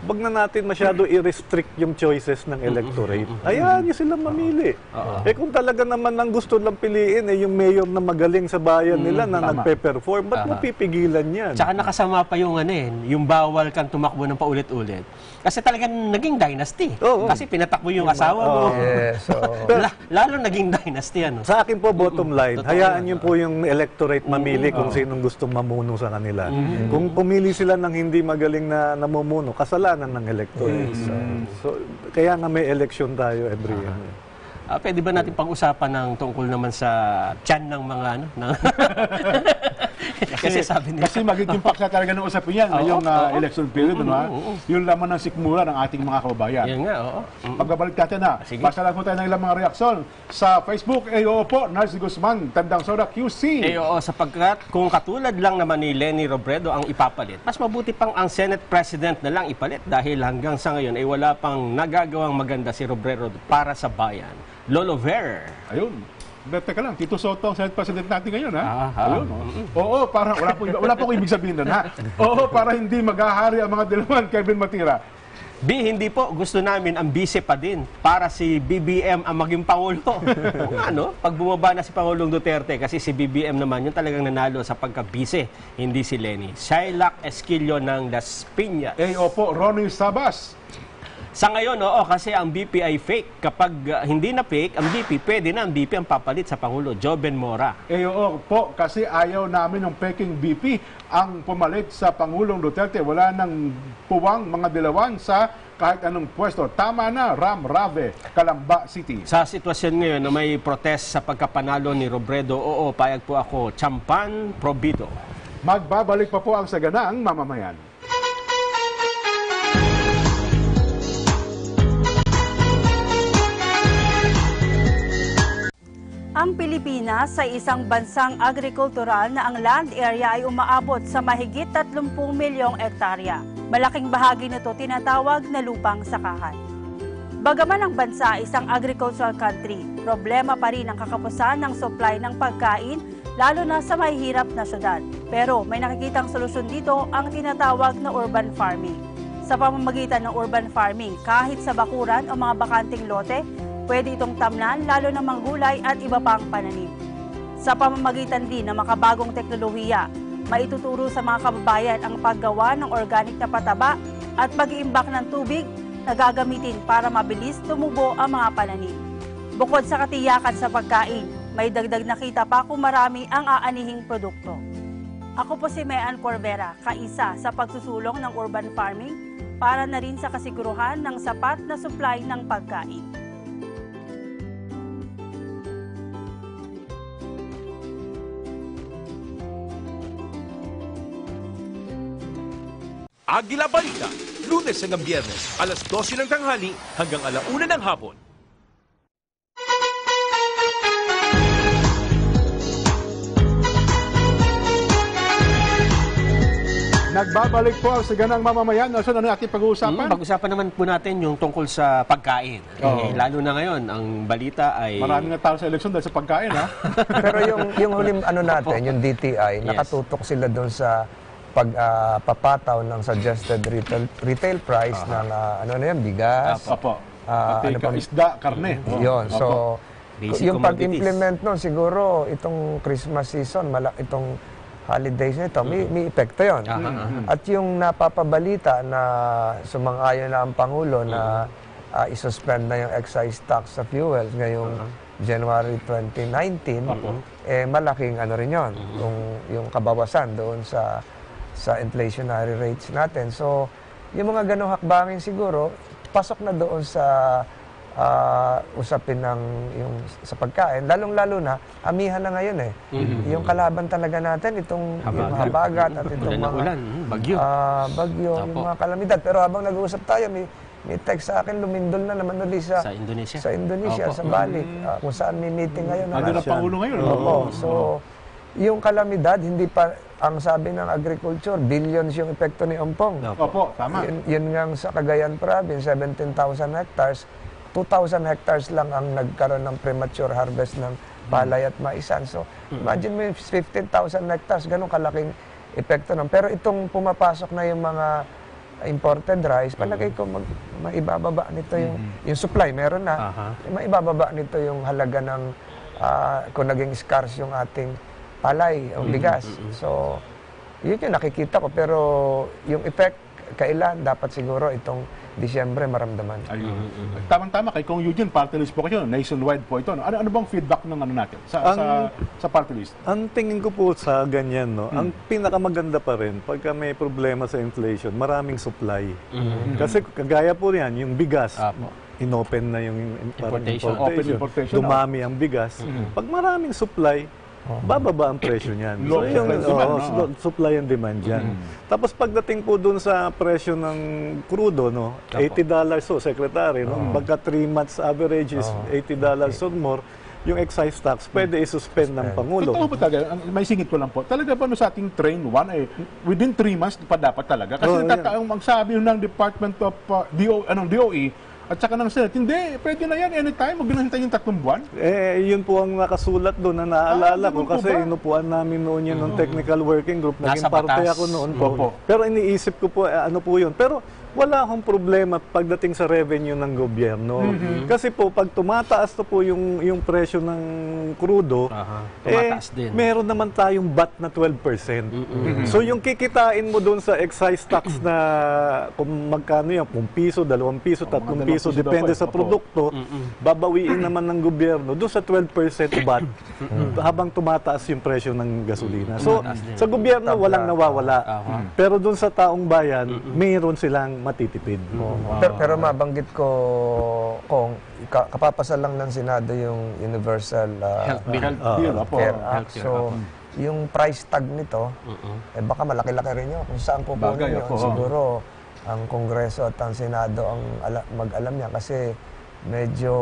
S6: wag na natin masyado i-restrict yung choices ng electorate. Ayan, yung sila mamili. Kung talaga naman ang gusto lang piliin, yung mayor na magaling sa bayan nila na nagpe-perform, ba't mo pipigilan yan?
S3: Tsaka nakasama pa yung yung bawal kang tumakbo ng paulit-ulit. Kasi talagang naging dynasty. Kasi pinatakbo yung asawa mo.
S5: So,
S3: Lalo naging dynasty.
S6: Sa akin po, bottom line, hayaan niyo po yung electorate mamili kung sinong gustong mamuno sa kanila. Kung pumili sila ng hindi magaling na namumuno, kasalanan ng electorate. So, kaya nga may election tayo every year.
S3: Pwede ba natin pag-usapan ng tungkol naman sa tiyan ng mga kasi sabi nila.
S2: Kasi magiging paksa talaga ng usapin yan ngayong election period. Yung laman ng sikmura ng ating mga kababayan.
S3: Yan nga,
S2: Pagbabalik natin
S3: Sige.
S2: basta lang po tayo ng ilang mga reaksyon sa Facebook. Oo po, Narcy Guzman, Tandang Soda QC.
S3: Oo, sapagkat kung katulad lang naman ni Leni Robredo ang ipapalit, mas mabuti pang ang Senate President na lang ipalit dahil hanggang sa ngayon ay wala pang nagagawang maganda si Robredo para sa bayan. Lolo Ver.
S2: Ayun. Teka lang, Tito Soto ang Senate President natin ngayon, ha? Ayun, Oo, parang wala po ibig sabihin doon, ha? Oo, para hindi maghahari ang mga dilawan, Kevin Matira.
S3: Hindi po. Gusto namin ang bise pa din para si BBM ang maging Pangulo. Pag bumaba na si Pangulong Duterte, kasi si BBM naman yung talagang nanalo sa pagka-bise, hindi si Leni. Shylock Esquillo ng Las Piñas.
S2: Opo, Ronnie Sabas.
S3: Sa ngayon, kasi ang BP ay fake. Kapag hindi na fake, ang BP, pwede na ang BP ang papalit sa Pangulo, Joben Mora.
S2: Oo po, kasi ayaw namin ng peking BP ang pumalit sa Pangulong Duterte. Wala nang puwang mga dilawan sa kahit anong pwesto. Tama na, Ram Rave, Calamba City.
S3: Sa sitwasyon ngayon na may protest sa pagkapanalo ni Robredo, payag po ako, Champan Probido.
S2: Magbabalik pa po ang Ganang Mamamayan.
S8: Ang Pilipinas ay isang bansang agrikultural na ang land area ay umaabot sa mahigit 30 milyong ektarya. Malaking bahagi nito tinatawag na lupang sakahan. Bagaman ang bansa ay isang agricultural country, problema pa rin ang kakapusan ng supply ng pagkain, lalo na sa mahihirap na syudad. Pero may nakikitang solusyon dito ang tinatawag na urban farming. Sa pamamagitan ng urban farming, kahit sa bakuran o mga bakanting lote, pwede itong tamnan lalo na manggulay at iba pang pananim. Sa pamamagitan din ng makabagong teknolohiya, maituturo sa mga kababayan ang paggawa ng organic na pataba at pag-iimbak ng tubig na gagamitin para mabilis tumubo ang mga pananim. Bukod sa katiyakan sa pagkain, may dagdag na kita pa kung marami ang aanihing produkto. Ako po si Mean Corvera, kaisa sa pagsusulong ng urban farming para na rin sa kasiguruhan ng sapat na supply ng pagkain.
S7: Agila Balita, Lunes hanggang Biyernes, alas 12 ng tanghali hanggang 1:00 ng hapon.
S2: Nagbabalik po ang Ganang Mamamayan. Ano natin pag-uusapan?
S3: Pag-usapan naman po natin yung tungkol sa pagkain. Lalo na ngayon, ang balita ay...
S2: Maraming na tao sa eleksyon dahil sa pagkain, ha?
S5: Pero yung huling natin, yung DTI, nakatutok sila doon sa pagpapataw ng suggested retail price ng bigas.
S2: Isda, karne.
S5: Yun. So,
S3: Basic
S5: yung
S3: commodities.
S5: pag-implement nun, siguro, itong Christmas season, itong holidays nito, may epekto yun. At yung napapabalita na sumang-ayon na ang Pangulo na isuspend na yung excise tax sa fuels ngayong January 2019, malaking rin yun, yung kabawasan doon sa inflationary rates natin. So, yung mga ganong hakbangin siguro, pasok na doon sa usapin ng yung sa pagkain. Lalong-lalo na, amihan na ngayon eh. Yung kalaban talaga natin, yung habagat at itong mga
S3: ulan, bagyo.
S5: Bagyo, yung mga kalamidad. Pero habang nag-uusap tayo, may text sa akin, lumindol na naman ulit sa
S3: Indonesia.
S5: Sa Indonesia, sa Bali, kung saan may meeting ngayon.
S2: Ano na Pangulo ngayon?
S5: So, yung kalamidad, hindi pa, ang sabi ng agriculture, billions yung epekto ni Ompong.
S2: Opo, tama.
S5: Yun nga sa Cagayan Province, 17,000 hectares, 2,000 hectares lang ang nagkaroon ng premature harvest ng palay at maisan. So, imagine mo 15,000 hectares, ganun kalaking epekto nun. Pero itong pumapasok na yung mga imported rice, palagay ko maibababa nito yung supply, meron na. Maibababa nito yung halaga ng kung naging scarce yung ating palay o bigas. So, yun yung nakikita ko. Pero yung effect, kailan dapat siguro itong Disyembre maramdaman.
S2: Ayun. Tama-tama kay Kong Eugene, party list po kayo. Nationwide po ito. Ano bang feedback ng natin sa party list?
S6: Ang tingin ko po sa ganyan, ang pinakamaganda pa rin, pagka may problema sa inflation, maraming supply. Kasi kagaya po yan, yung bigas, inopen na yung importation. Dumami ang bigas. Pag maraming supply, bababa ang presyo niyan. So, yung supply and demand yan. Tapos pagdating po dun sa presyo ng crudo, $80 secretary, pagka 3 months average is $80 or more, yung excise tax, pwede isuspend ng Pangulo.
S2: Totoo po talaga, may singit ko lang po. Talaga ba sa ating train 1, within 3 months pa dapat talaga? Kasi ang sabi ng Department of DOE, at saka ng Senate, hindi, pwede na yan anytime, huwag ginahintay yung 3 buwan.
S6: Yun po ang nakasulat doon na naalala ko kasi inupuan namin noon yun ng technical working group. Naging parte ako noon po. Pero iniisip ko po, ano po yun. Pero wala akong problema pagdating sa revenue ng gobyerno. Kasi po, pag tumataas to po yung presyo ng crudo,
S3: din.
S6: meron naman tayong VAT na 12%. So yung kikitain mo doon sa excise tax na kung magkano yan, kung piso, 2 piso, 3 piso, depende sa produkto, babawiin naman ng gobyerno doon sa 12% VAT habang tumataas yung presyo ng gasolina. So sa gobyerno, walang nawawala. Pero doon sa taong bayan, mayroon silang matitipid.
S5: Pero mabanggit ko, kung kapapasa lang ng Senado yung Universal
S3: Health
S5: Care Act. So, yung price tag nito, baka malaki-laki rin yun. Kung saan pupunin yun, siguro ang Kongreso at ang Senado ang mag-alam niya kasi medyo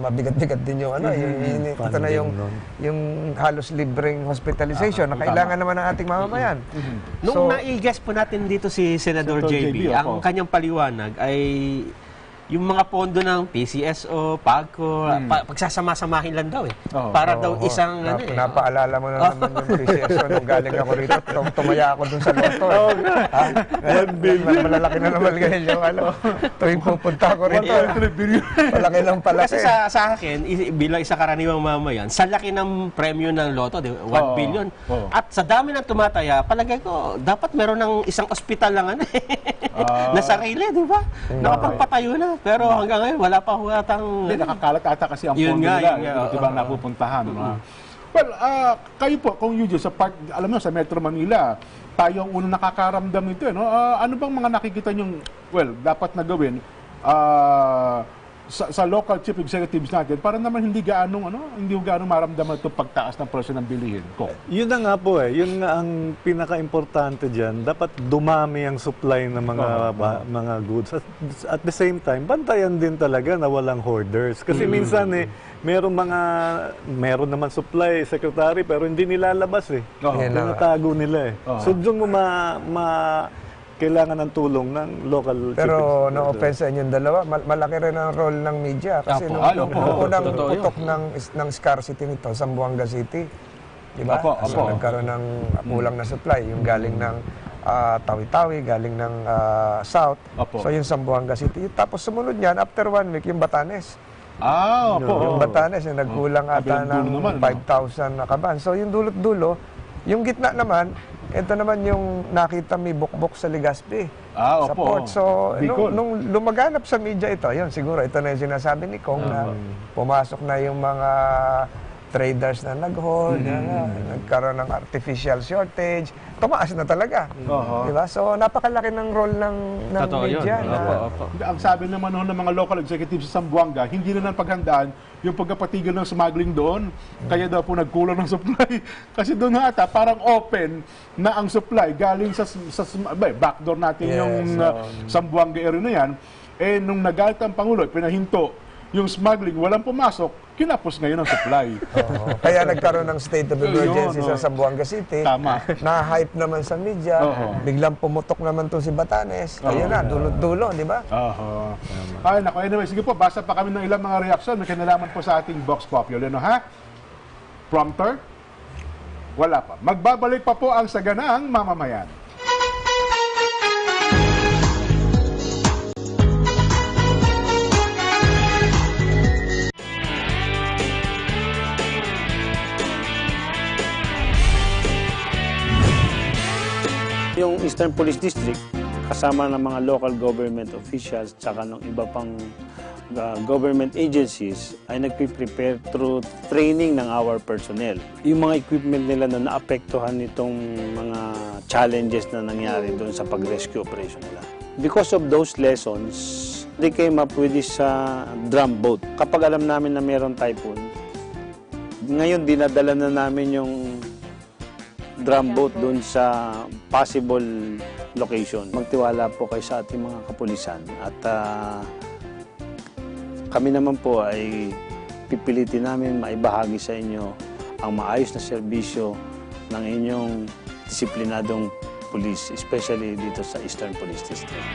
S5: mabigat-bigat din yung ito na yung halos libreng hospitalization na kailangan naman ng ating mamamayan.
S3: Nung na-i-guess po natin dito si Senador JB, ang kanyang paliwanag ay yung mga pondo ng PCSO, PAGCO, pagsasama-samahin lang daw para daw isang
S5: Napaalala mo na naman yung PCSO nung galing ako rito. Tumaya ako dun sa loto. Malalaki na naman ngayon yung tuwing pupunta ako rito. Malaki lang pala.
S3: Kasi sa akin, bilang isa karaniwang mamayan, sa laki ng premyo ng loto, 1 billion. At sa dami ng tumataya, palagay ko, dapat meron ng isang ospital lang na sarili, di ba? Nakapagpatayo na. Pero hanggang ngayon, wala pa huwatang...
S2: Hindi, nakakalat ata kasi ang pondo nila. Iba't ibang napupuntahan. Well, kayo po, Kung Eugene, sa part, alam mo, sa Metro Manila, tayo ang unang nakakaramdam nito. Ano bang mga nakikita nyong, dapat na gawin sa local chief executives natin para naman hindi gaano maramdaman itong pagtaas ng presyo ng bilihin ko?
S6: Yun na nga po yun nga ang pinaka-importante diyan. Dapat dumami ang supply ng mga goods. At the same time, bantayan din talaga na walang hoarders. Kasi minsan meron naman supply, secretary, pero hindi nilalabas tinatago nila So doon mo kailangan ng tulong ng local
S5: Pero no offense sa inyong dalawa, malaki rin ang role ng media. Kasi nung unang putok ng scarcity nito, Zamboanga City, di ba? So nagkaroon ng kulang na supply. Yung galing ng Tawi-Tawi, galing ng South. So yung Zamboanga City. Tapos sumunod niyan, after 1 week, yung Batanes. Yung Batanes, yung nagkulang ata ng 5,000 na kaban. So yung dulot-dulo, yung gitna naman, ito naman yung nakita may bukbok sa Legazpi, sa port. So, nung lumaganap sa media ito, yun, siguro ito na yung sinasabi ni Kong na pumasok na yung mga traders na nag-hold, nagkaroon ng artificial shortage, tumaas na talaga. Diba? So, napakalaking ng role ng media.
S2: Ang sabi naman ng mga local executives sa Zamboanga, hindi na ng paghandaan yung pagkapatigil ng smuggling doon. Kaya daw po nagkulang ng supply. Kasi doon nga ata, parang open na ang supply galing sa backdoor natin yung Zamboanga area na yan. Eh, nung nagalit ang Pangulo, pinahinto yung smuggling, walang pumasok, kinapos ngayon ang supply.
S5: Kaya nagkaroon ng state of emergency sa Zamboanga City.
S2: Tama.
S5: Na-hype naman sa media. Biglang pumutok naman to si Batanes. Ayun na, dulo-dulo, di ba?
S2: Ay, naku, anyway, sige po, basa pa kami ng ilang mga reaksyon. May kinalaman po sa ating Vox Populi, no, ha? Prompter? Wala pa. Magbabalik pa po ang Ganang Mamamayan.
S9: Yung Eastern Police District, kasama ng mga local government officials tsaka ng iba pang government agencies ay nagpe-prepare through training ng our personnel. Yung mga equipment nila na naapektuhan nitong mga challenges na nangyari doon sa pag-rescue operation nila. Because of those lessons, they came up with this drum boat. Kapag alam namin na mayroong typhoon, ngayon dinadala na namin yung drum boat doon sa possible location. Magtiwala po kayo sa ating mga kapulisan at kami naman po ay pipilitin namin maibahagi sa inyo ang maayos na serbisyo ng inyong disiplinadong police, especially dito sa Eastern Police District.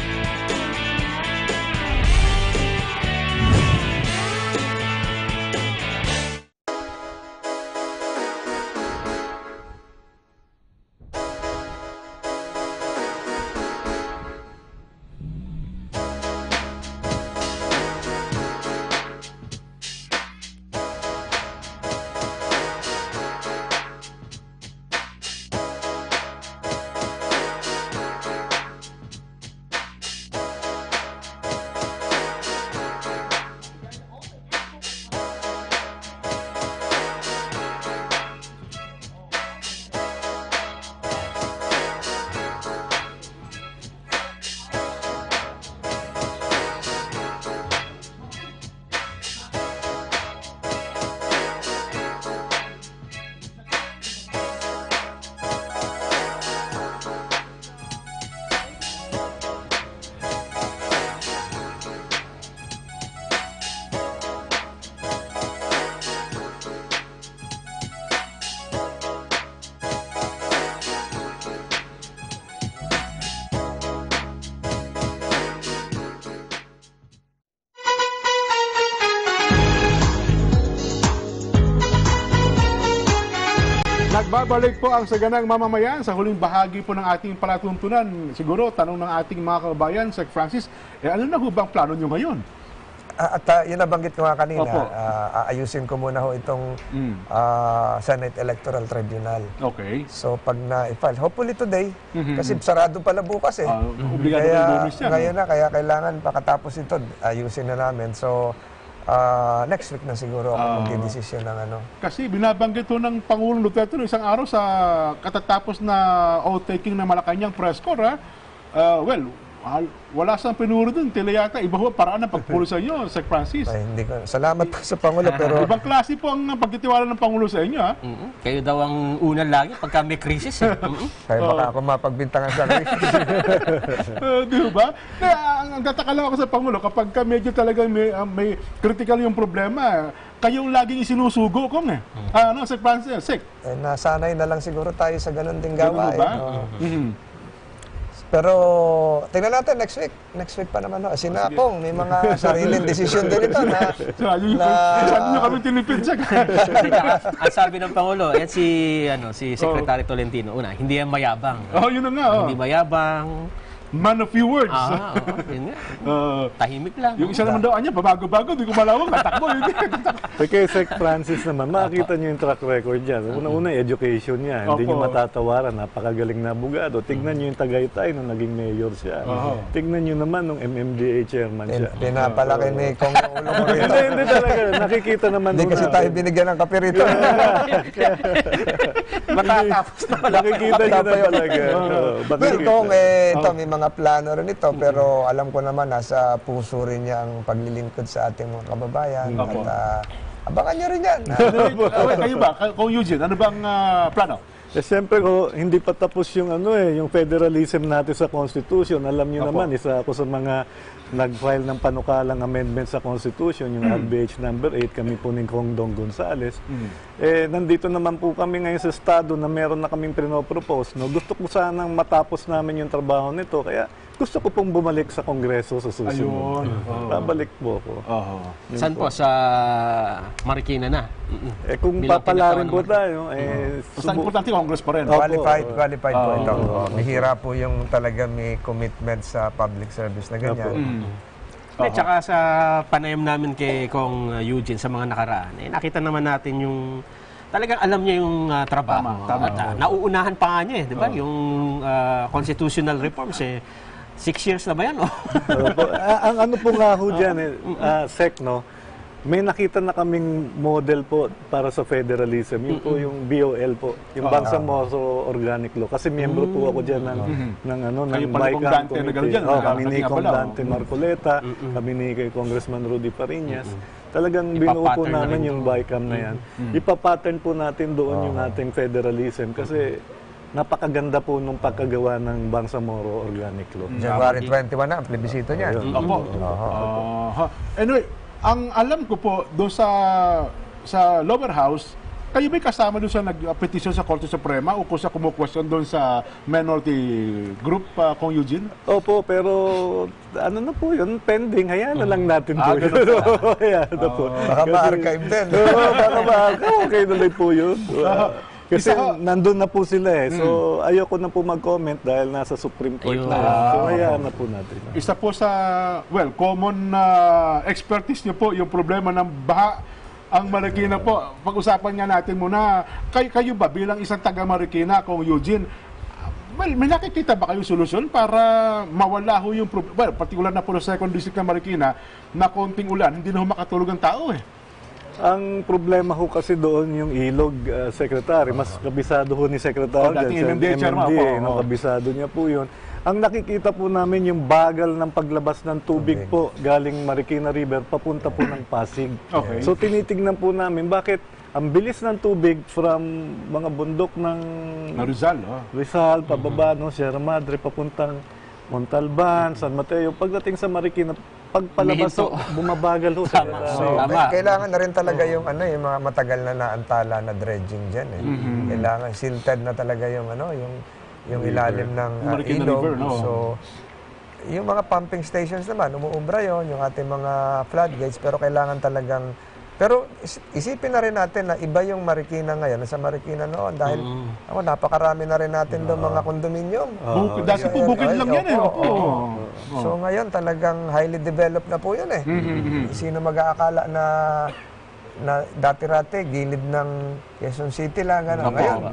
S2: Nagbabalik po ang Ganang Mamamayan sa huling bahagi po ng ating palatuntunan. Siguro, tanong ng ating mga kababayan, Sec Francis, ano na ho bang plano nyo ngayon?
S5: At yun nabanggit ko nga kanina, aayusin ko muna ho itong Senate Electoral Tribunal.
S2: Okay.
S5: So pag na-file, hopefully today, kasi sarado pala bukas eh.
S2: Obligado
S5: kaya
S2: ng bonus yan.
S5: Ngayon na, kaya kailangan pakatapos ito, ayusin na namin. So next week na siguro ako magdidesisyon ng ano. Kasi
S2: binabanggit ho ng Pangulong Duterte no, isang araw sa katatapos na oath-taking ng Malacanang press corps, wala siyang pinuro dun. Tila yata, iba ho paraan ng pagpulo sa inyo, Sec Francis.
S5: Ay, hindi ko. Salamat po sa Pangulo, pero...
S2: Ibang klase po ang pagtitiwala ng Pangulo sa inyo, ha?
S3: Kayo daw ang una lagi pagka may krisis, eh.
S5: Kaya baka ako mapagbintangan sa krisis.
S2: Di ba? Ang tataka lang ako sa Pangulo, kapag medyo talagang may critical yung problema, kayong laging isinusugo kong eh. Ano, Sec Francis? Sec?
S5: Nasanay na lang siguro tayo sa ganun ding gawain.
S2: Ganun ba?
S5: Pero tingnan natin next week. Next week pa naman. Sinakong, may mga sariling desisyon din ito na...
S2: Sabi nyo kami tinipid siya.
S3: Ang sabi ng Pangulo, yan si Secretary Tolentino, una, hindi yan mayabang.
S2: Yun na nga.
S3: Hindi mayabang,
S2: man of few words.
S3: Yun nga. Tahimik lang.
S2: Yung isa naman daw niya, babago-bago, hindi ko malawang, tatakbo.
S6: Kay Sec Francis naman, makikita niyo yung track record niya. Una-una, education niya. Hindi niyo matatawaran. Napakagaling na abogado. Tignan niyo yung Tagaytay nung naging mayor siya. Tignan niyo naman nung MMDA chairman siya.
S5: Pinapalaki ni Kong yung ulo ko rito.
S6: Hindi talaga. Nakikita naman.
S5: Hindi kasi tayo binigyan ng kape rito.
S3: Matatapos na pala.
S6: Nakikita niyo na talaga.
S5: Well, Kong, ito, may mga plano rin ito, pero alam ko naman, nasa puso rin niya ang paglilingkod sa ating mga kababayan. At abangan niyo rin yan.
S2: Kayo ba, Kong Eugene, ano bang plano?
S6: Siyempre hindi pa tapos yung yung federalism natin sa Constitution. Alam niyo naman, isa ako sa mga nag-file ng panukalang amendment sa Constitution, yung RBH number 8, kami po ni Kong Dong Gonzales. Nandito naman po kami ngayon sa estado na meron na kaming pinopropose. Gusto ko sanang matapos namin yung trabaho nito, kaya gusto ko pong bumalik sa Kongreso sa susunod. Babalik po ako.
S3: Saan po? Sa Marikina na?
S6: Kung papalarin po tayo,
S2: Basta importante, Congress pa rin.
S5: Qualified po ito. Mahira po yung talaga may commitment sa public service na ganyan.
S3: Tsaka sa panayam namin kay Kong Eugene sa mga nakaraan, nakita naman natin yung talagang alam niya yung trabaho. At nauunahan pa nga niya, di ba? Yung constitutional reforms, 6 years na ba yan?
S6: Ang ano po nga ho dyan, Sec, may nakita na kaming model po para sa federalism. Yun po yung BOL po, yung Bangsamoro Organic Law. Kasi miyembro po ako dyan ng BICAM Committee. Kami ni Kong Dante Marcoleta, kami ni kay Congressman Rudy Pariñas. Talagang binuo po namin yung BICAM na yan. Ipapattern po natin doon yung ating federalism kasi napakaganda po nung pagkagawa ng Bangsamoro Organic Law.
S5: January 21 na, ang plebisito niya.
S2: Anyway, ang alam ko po doon sa lower house, kayo may kasama doon sa nag-petition sa Korte Suprema o kung sa kumukwestiyon doon sa minority group, Kong Eugene?
S6: Opo, pero ano na po yun, pending. Hayaan na lang natin po yun. Hayaan na po.
S5: Baka ma-archive din.
S6: Baka ma-archive. Okay na lang po yun. Kasi nandun na po sila So, ayoko na po mag-comment dahil nasa Supreme Court na. So, hayaan na po natin.
S2: Isa po sa, common expertise niyo po, yung problema ng baha. Ang Marikina po, pag-usapan nga natin muna, kayo ba bilang isang taga-Marikina, Kong Eugene, may nakikita ba kayong solusyon para mawala ho yung problema? Particular na po sa 2nd District ng Marikina, na konting ulan, hindi na ho makatulog ang tao
S6: Ang problema ho kasi doon yung ilog, Secretary. Mas kabisado ho ni Secretary.
S2: Dating
S6: MMDA, kabisado niya po yun. Ang nakikita po namin yung bagal ng paglabas ng tubig po galing Marikina River papunta po ng Pasig. So tinitignan po namin bakit ang bilis ng tubig from mga bundok ng Rizal, pababa, Sierra Madre, papuntang Montalban, San Mateo. Pagdating sa Marikina, pagpalabas bumabagal ho.
S5: Kailangan na rin talaga yung yung mga matagal na naantala na dredging diyan Kailangan silted na talaga yung yung ilalim ng ilog. So yung mga pumping stations naman umuubra yon, yung ating mga floodgates, pero kailangan talagang isipin na rin natin na iba yung Marikina ngayon sa Marikina noon dahil napakarami na rin natin doon mga kondominium.
S2: Dati po bukid lang yan
S5: So ngayon talagang highly developed na po yun Sino mag-aakala na dati-rati gilid ng Quezon City lang ngayon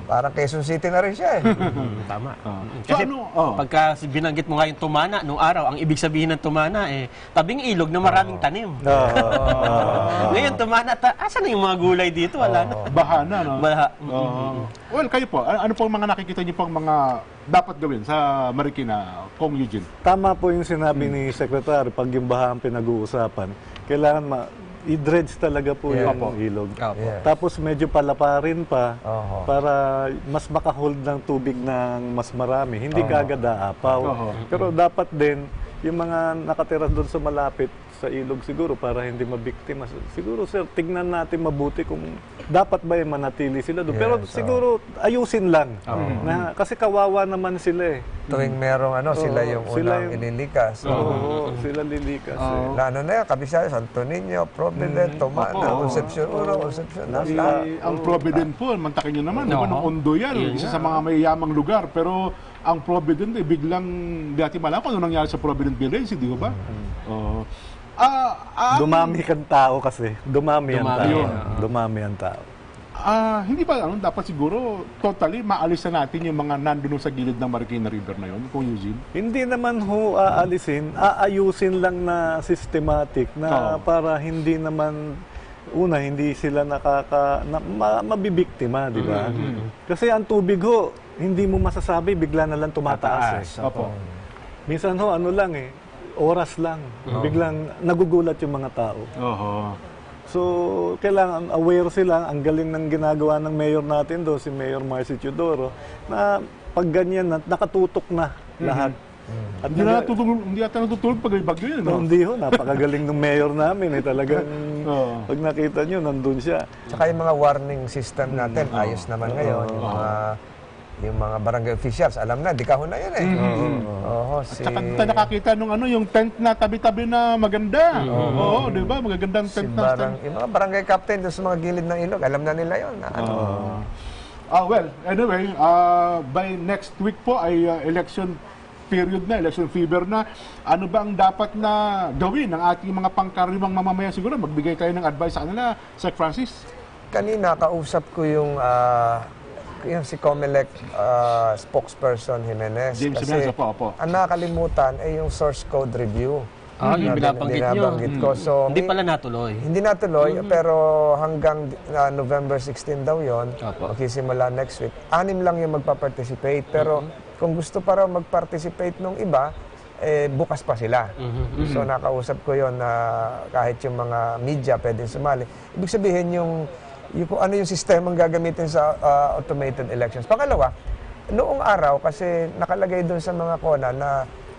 S5: parang Quezon City na rin siya
S3: Tama. Kasi pagka binanggit mo nga yung tumana nung araw, ang ibig sabihin ng tumana tabing ilog na maraming tanim. Ngayon tumana, asan na yung mga gulay dito? Wala na.
S2: Baha na, Baha. Well, kayo po, ano po ang mga nakikita niyo pong mga dapat gawin sa Marikina, Kong Eugene?
S6: Tama po yung sinabi ni Secretary, pag yung baha ang pinag-uusapan, kailangan i-dredge talaga po yung ilog. Tapos medyo palaparin pa para mas makahold ng tubig ng mas marami. Hindi kagad aapaw. Pero dapat din, yung mga nakatira doon sa malapit sa ilog siguro para hindi mabiktima. Siguro sir, tignan natin mabuti kung dapat ba manatili sila doon. Pero siguro ayusin lang. Kasi kawawa naman sila
S5: Tuwing merong sila yung unang ililikas.
S6: Sila lilikas.
S5: Lalo na yan, Kabisaya, Santo Niño, Provident, Tomana, Concepcion 1, Concepcion 2.
S2: Ang Provident po, mantakin nyo naman, nung Ondo yan, isa sa mga mayayamang lugar. Pero ang Provident, biglang di natin malaman kung ano nangyari sa Provident Village, di ba?
S6: Dumami kang tao kasi. Dumami ang tao.
S2: yun.
S6: Dumami ang tao.
S2: Hindi ba dapat siguro totally maalis na natin yung mga nandun sa gilid ng Marikina River na yun, kung Eugene?
S6: Hindi naman ho aalisin, aayusin lang na systematic na para hindi naman hindi sila mabibiktima, di ba? Kasi ang tubig ho, hindi mo masasabi, bigla na lang tumataas.
S2: Opo.
S6: Minsan ho, oras lang. Biglang nagugulat yung mga tao. So, kailangan aware sila. Ang galing ng ginagawa ng mayor natin si Mayor Marcy Teodoro, na pag ganyan, nakatutok na lahat. At
S2: Hindi ata natutulog pag may bagyo yun, no?
S6: Hindi ho, napakagaling ng mayor namin. Talagang pag nakita nyo, nandun siya.
S5: Tsaka yung mga warning system natin, ayos naman ngayon. Yung mga barangay officials, alam na, di kahon na yun eh.
S2: Tsaka nakakita nung yung tent na tabi-tabi na maganda. Oo, di ba? Magagandang tent na tent.
S5: Yung mga barangay captain doon sa mga gilid ng ilog, alam na nila yun.
S2: Well, anyway, by next week po ay election period na, election fever na. Ano ba ang dapat na gawin ng ating mga pangkaraniwang mamamayan? Siguro magbigay tayo ng advice sa kanila, Sec Francis?
S5: Kanina, kausap ko yung si Comelec spokesperson Jimenez.
S2: James Jimenez, opo.
S5: Ang nakakalimutan ay yung source code review.
S3: Yung binabanggit
S5: ko. So,
S3: hindi pala natuloy.
S5: Hindi natuloy, pero hanggang November 16 daw yon, magsisimula next week. 6 lang yung magpa-participate. Pero kung gusto pa raw mag-participate nung iba, bukas pa sila. So nakausap ko yon na kahit yung mga media pwedeng sumali. Ibig sabihin kung ano yung sistemang gagamitin sa automated elections. Pangalawa, noong araw, kasi nakalagay doon sa mga kona na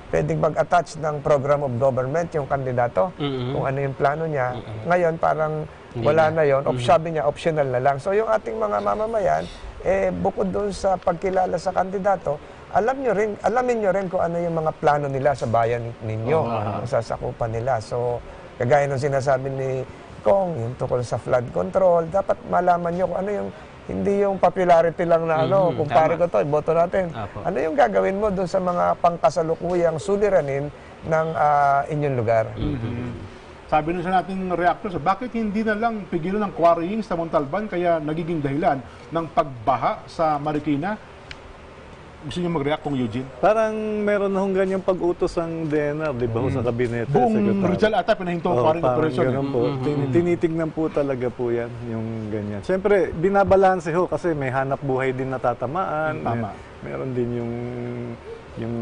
S5: pwedeng mag-attach ng program of government yung kandidato, kung ano yung plano niya. Ngayon, parang wala na yon. Sabi niya, optional na lang. So yung ating mga mamamayan, bukod doon sa pagkilala sa kandidato, alamin nyo rin kung ano yung mga plano nila sa bayan ninyo, ang sasakupan nila. So, kagaya ng sinasabi ni Kong, yung tukol sa flood control, dapat malaman nyo kung ano yung, hindi yung popularity lang na kung pare ko to, boto natin. Ano yung gagawin mo doon sa mga pangkasalukuyang suliranin ng inyong lugar?
S2: Sabi nun sa nating reactors, bakit hindi na lang pigilan ng quarrying sa Montalban kaya nagiging dahilan ng pagbaha sa Marikina? Gusto niyo mag-react kung Eugene?
S6: Parang meron na hong ganyang pag-utos ang DNR, di ba, sa kabinete.
S2: Buong Rizal ata, pinahinto ang quarrying operation.
S6: Po. Tinitignan po talaga po yan, yung ganyan. Siyempre, binabalanse ho kasi may hanap buhay din natatamaan. Meron din yung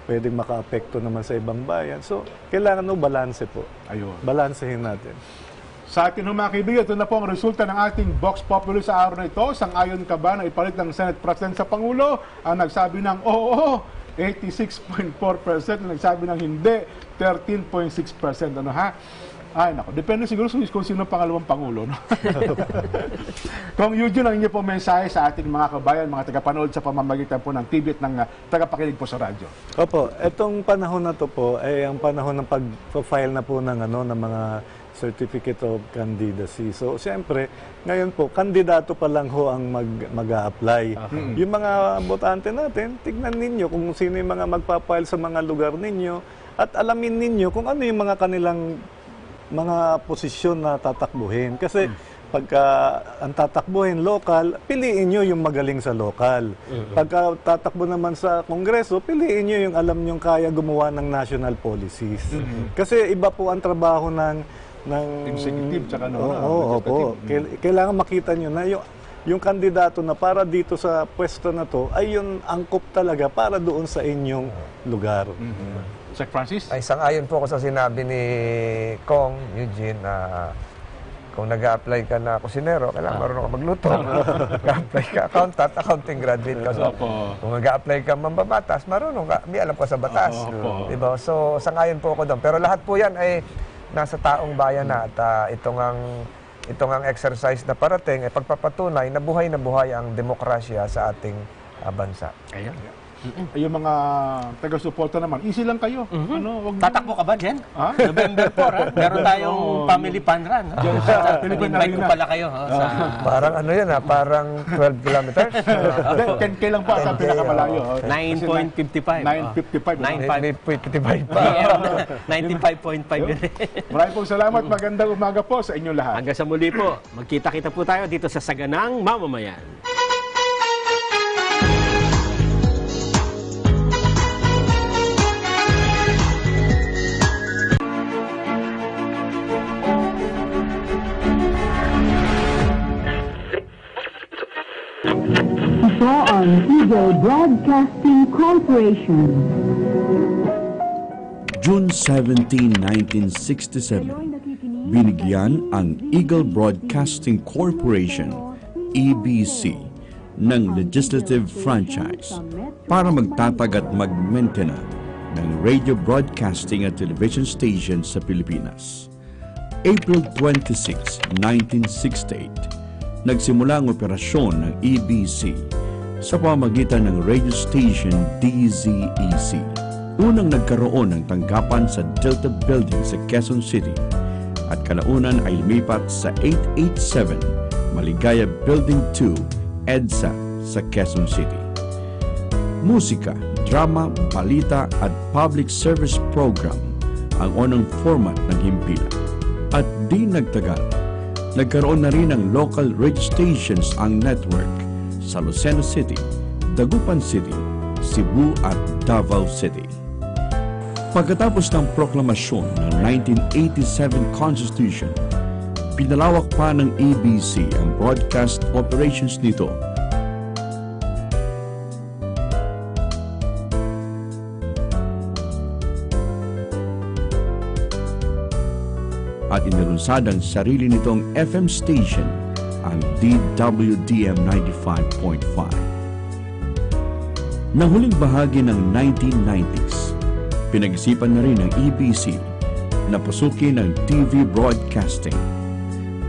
S6: pwedeng maka-apekto naman sa ibang bayan. So, kailangan balanse po. Balansehin natin.
S2: Sa atin mga kaibigan, ito na po ang resulta ng ating Vox Populi sa araw na ito. Sang-ayon ka ba na ipalit ng Senate President sa Pangulo? Ang nagsabi ng oo, 86.4%. Ang nagsabi ng hindi, 13.6%. Ano ha? Ay, nako. Depende siguro kung sino pangalawang Pangulo. No? Kung Eugene, ang inyo po mensahe sa ating mga kabayan, mga tagapanood sa pamamagitan po ng TV at ng tagapakinig po sa radyo.
S6: Opo, itong panahon na to po ay ang panahon ng pag-file na po ng mga Certificate of Candidacy. So, siyempre, ngayon po, kandidato pa lang ho ang mag-a-apply. Yung mga botante natin, tignan ninyo kung sino yung mga magpapile sa mga lugar ninyo at alamin ninyo kung ano yung mga kanilang mga posisyon na tatakbuhin. Kasi pagka ang tatakbuhin local, piliin nyo yung magaling sa local. Pagka tatakbo naman sa Kongreso, piliin nyo yung alam nyong kaya gumawa ng national policies. Kasi iba po ang trabaho ng
S2: executive tsaka
S6: kailangan makita nyo na yung kandidato na para dito sa pwesto na to ay yung angkop talaga para doon sa inyong lugar.
S2: Sec Francis?
S5: Ay, sang-ayon po ako sa sinabi ni Kong, Eugene, na kung nag-a-apply ka na kusinero, kailangan marunong ka magluto. Nag-a-apply ka accountant, accounting graduate ka. So, kung nag-a-apply ka mambabatas, marunong ka, may alam ka sa batas. Diba? So, sang-ayon po ako doon. Pero lahat po yan ay nasa taong bayan na at itong ang exercise na parating ay pagpapatunay na buhay ang demokrasya sa ating bansa.
S2: Ayan. Yung mga taga-suporta naman, easy lang kayo. Ano, wag
S3: Tatakbo ka ba, Jen?
S2: Ha?
S3: November 4, meron tayong family fun run.
S2: Diyan sa Philippine
S3: Invite ko
S2: Arena.
S3: pala kayo. Sa...
S5: Parang ano yan parang 12 kilometers.
S2: 10K lang po sa
S5: 10K,
S2: pinakamalayo.
S3: 9.55.
S2: 9.55.
S3: 9.5. 95.5 yun.
S2: Maraming pong salamat. Magandang umaga po sa inyong lahat.
S3: Hanggang sa muli po, magkita-kita po tayo dito sa Ganang, Mamamayan.
S10: Ito ang Eagle Broadcasting Corporation.
S1: June 17, 1967, binigyan ang Eagle Broadcasting Corporation, EBC, ng legislative franchise para magtatag at magmentena ng radio broadcasting at television stations sa Pilipinas. April 26, 1968, nagsimula ang operasyon ng EBC sa pamamagitan ng radio station DZEC. Unang nagkaroon ng tanggapan sa Delta Building sa Quezon City at kalaunan ay lumipat sa 887 Maligaya Building 2, EDSA sa Quezon City. Musika, drama, balita at public service program ang unang format ng himpilan. At di nagtagal, nagkaroon na rin ng local radio stations ang network sa Lucena City, Dagupan City, Cebu at Davao City. Pagkatapos ng proklamasyon ng 1987 Constitution, pinalawak pa ng EBC ang broadcast operations nito. At inilunsad ang sarili nitong FM station, ang DWDM 95.5. Nang huling bahagi ng 1990s, pinag-isipan na rin ng EBC na pasukin ang TV broadcasting.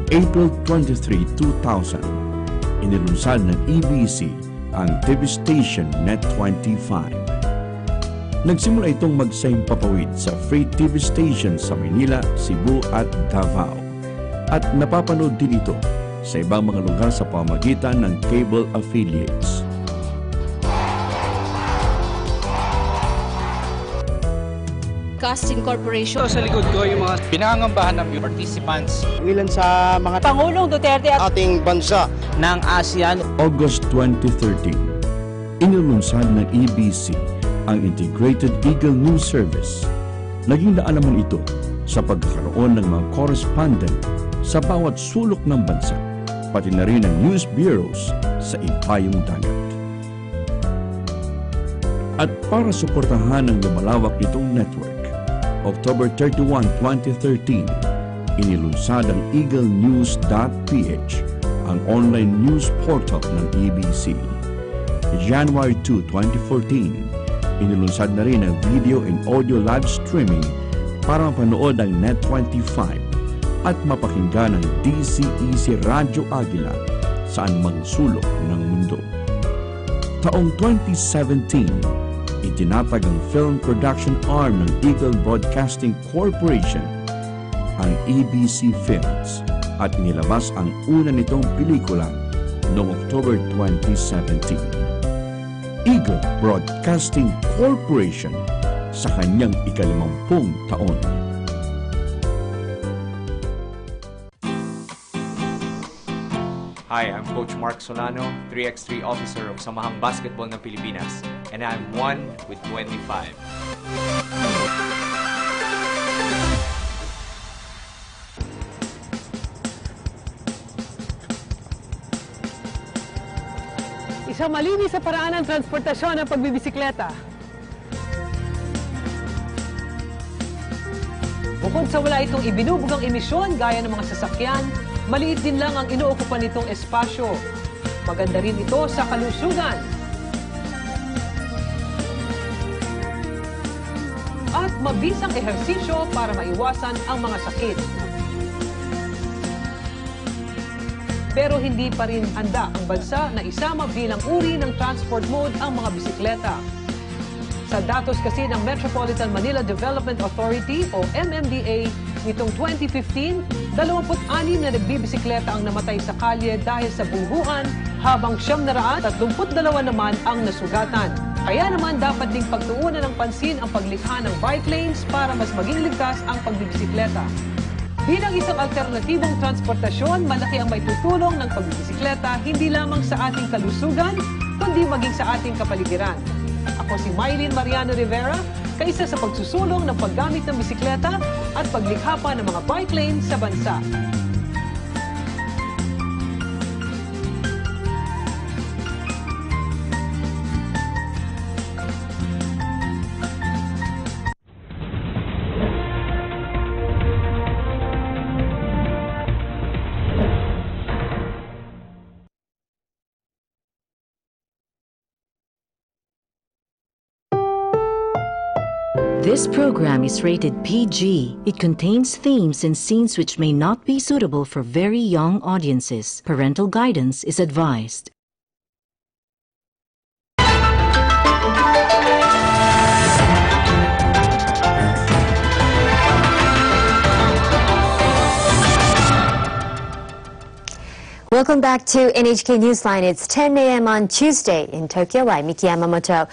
S1: April 23, 2000, inilunsad ng EBC ang TV station Net 25. Nagsimula itong magsahimpapawid sa free TV station sa Manila, Cebu at Davao. At napapanood din ito sa ibang mga lugar sa pamamagitan ng cable affiliates.
S11: Casting Corporation.
S12: Sa likod ko yung mga pinangangambahan ng participants.
S13: Ilan sa mga
S8: Pangulong Duterte at
S13: ating bansa
S12: ng ASEAN.
S1: August 2013, inilunsad ng EBC ang Integrated Eagle News Service. Naging daan naman ito sa pagkakaroon ng mga correspondent sa bawat sulok ng bansa, pati na rin ang news bureaus sa ipayong dagat. At para suportahan ang lumalawak nitong network, October 31, 2013, inilunsad ang eaglenews.ph, ang online news portal ng EBC. January 2, 2014, inilunsad na rin ang video and audio live streaming para mapanood ang Net 25 at mapakinggan ang DCEC Radyo Agila sa anumang sulok ng mundo. Taong 2017, itinatag ang film production arm ng Eagle Broadcasting Corporation, ang EBC Films, at nilabas ang una nitong pelikula noong October 2017. Eagle Broadcasting Corporation sa kanyang ika-50 taon.
S14: Hi, I'm Coach Mark Solano, 3x3 officer of Samahang Basketball ng Pilipinas, and I'm 1 with 25.
S15: Isang malinis sa paraan ng transportasyon ng pagbibisikleta. Bukod sa wala itong ibinubugang emisyon gaya ng mga sasakyan, maliit din lang ang inuokupan nitong espasyo. Maganda rin ito sa kalusugan. At mabisang ehersisyo para maiwasan ang mga sakit. Pero hindi pa rin handa ang bansa na isama bilang uri ng transport mode ang mga bisikleta. Sa datos kasi ng Metropolitan Manila Development Authority o MMDA, nitong 2015, 26 na nagbibisikleta ang namatay sa kalye dahil sa bungguan, habang 732 naman ang nasugatan. Kaya naman dapat ding pagtuunan ng pansin ang paglikha ng bike lanes para mas maging ligtas ang pagbibisikleta. Bilang isang alternatibong transportasyon, malaki ang maitutulong ng pagbibisikleta hindi lamang sa ating kalusugan, kundi maging sa ating kapaligiran. Ako si Mylene Mariano Rivera, kaisa sa pagsusulong ng paggamit ng bisikleta at paglikha pa ng mga bike lane sa bansa.
S13: This program is rated PG. It contains themes and scenes which may not be suitable for very young audiences. Parental guidance is advised.
S16: Welcome back to NHK Newsline. It's 10 a.m. on Tuesday in Tokyo. I'm Miki Yamamoto.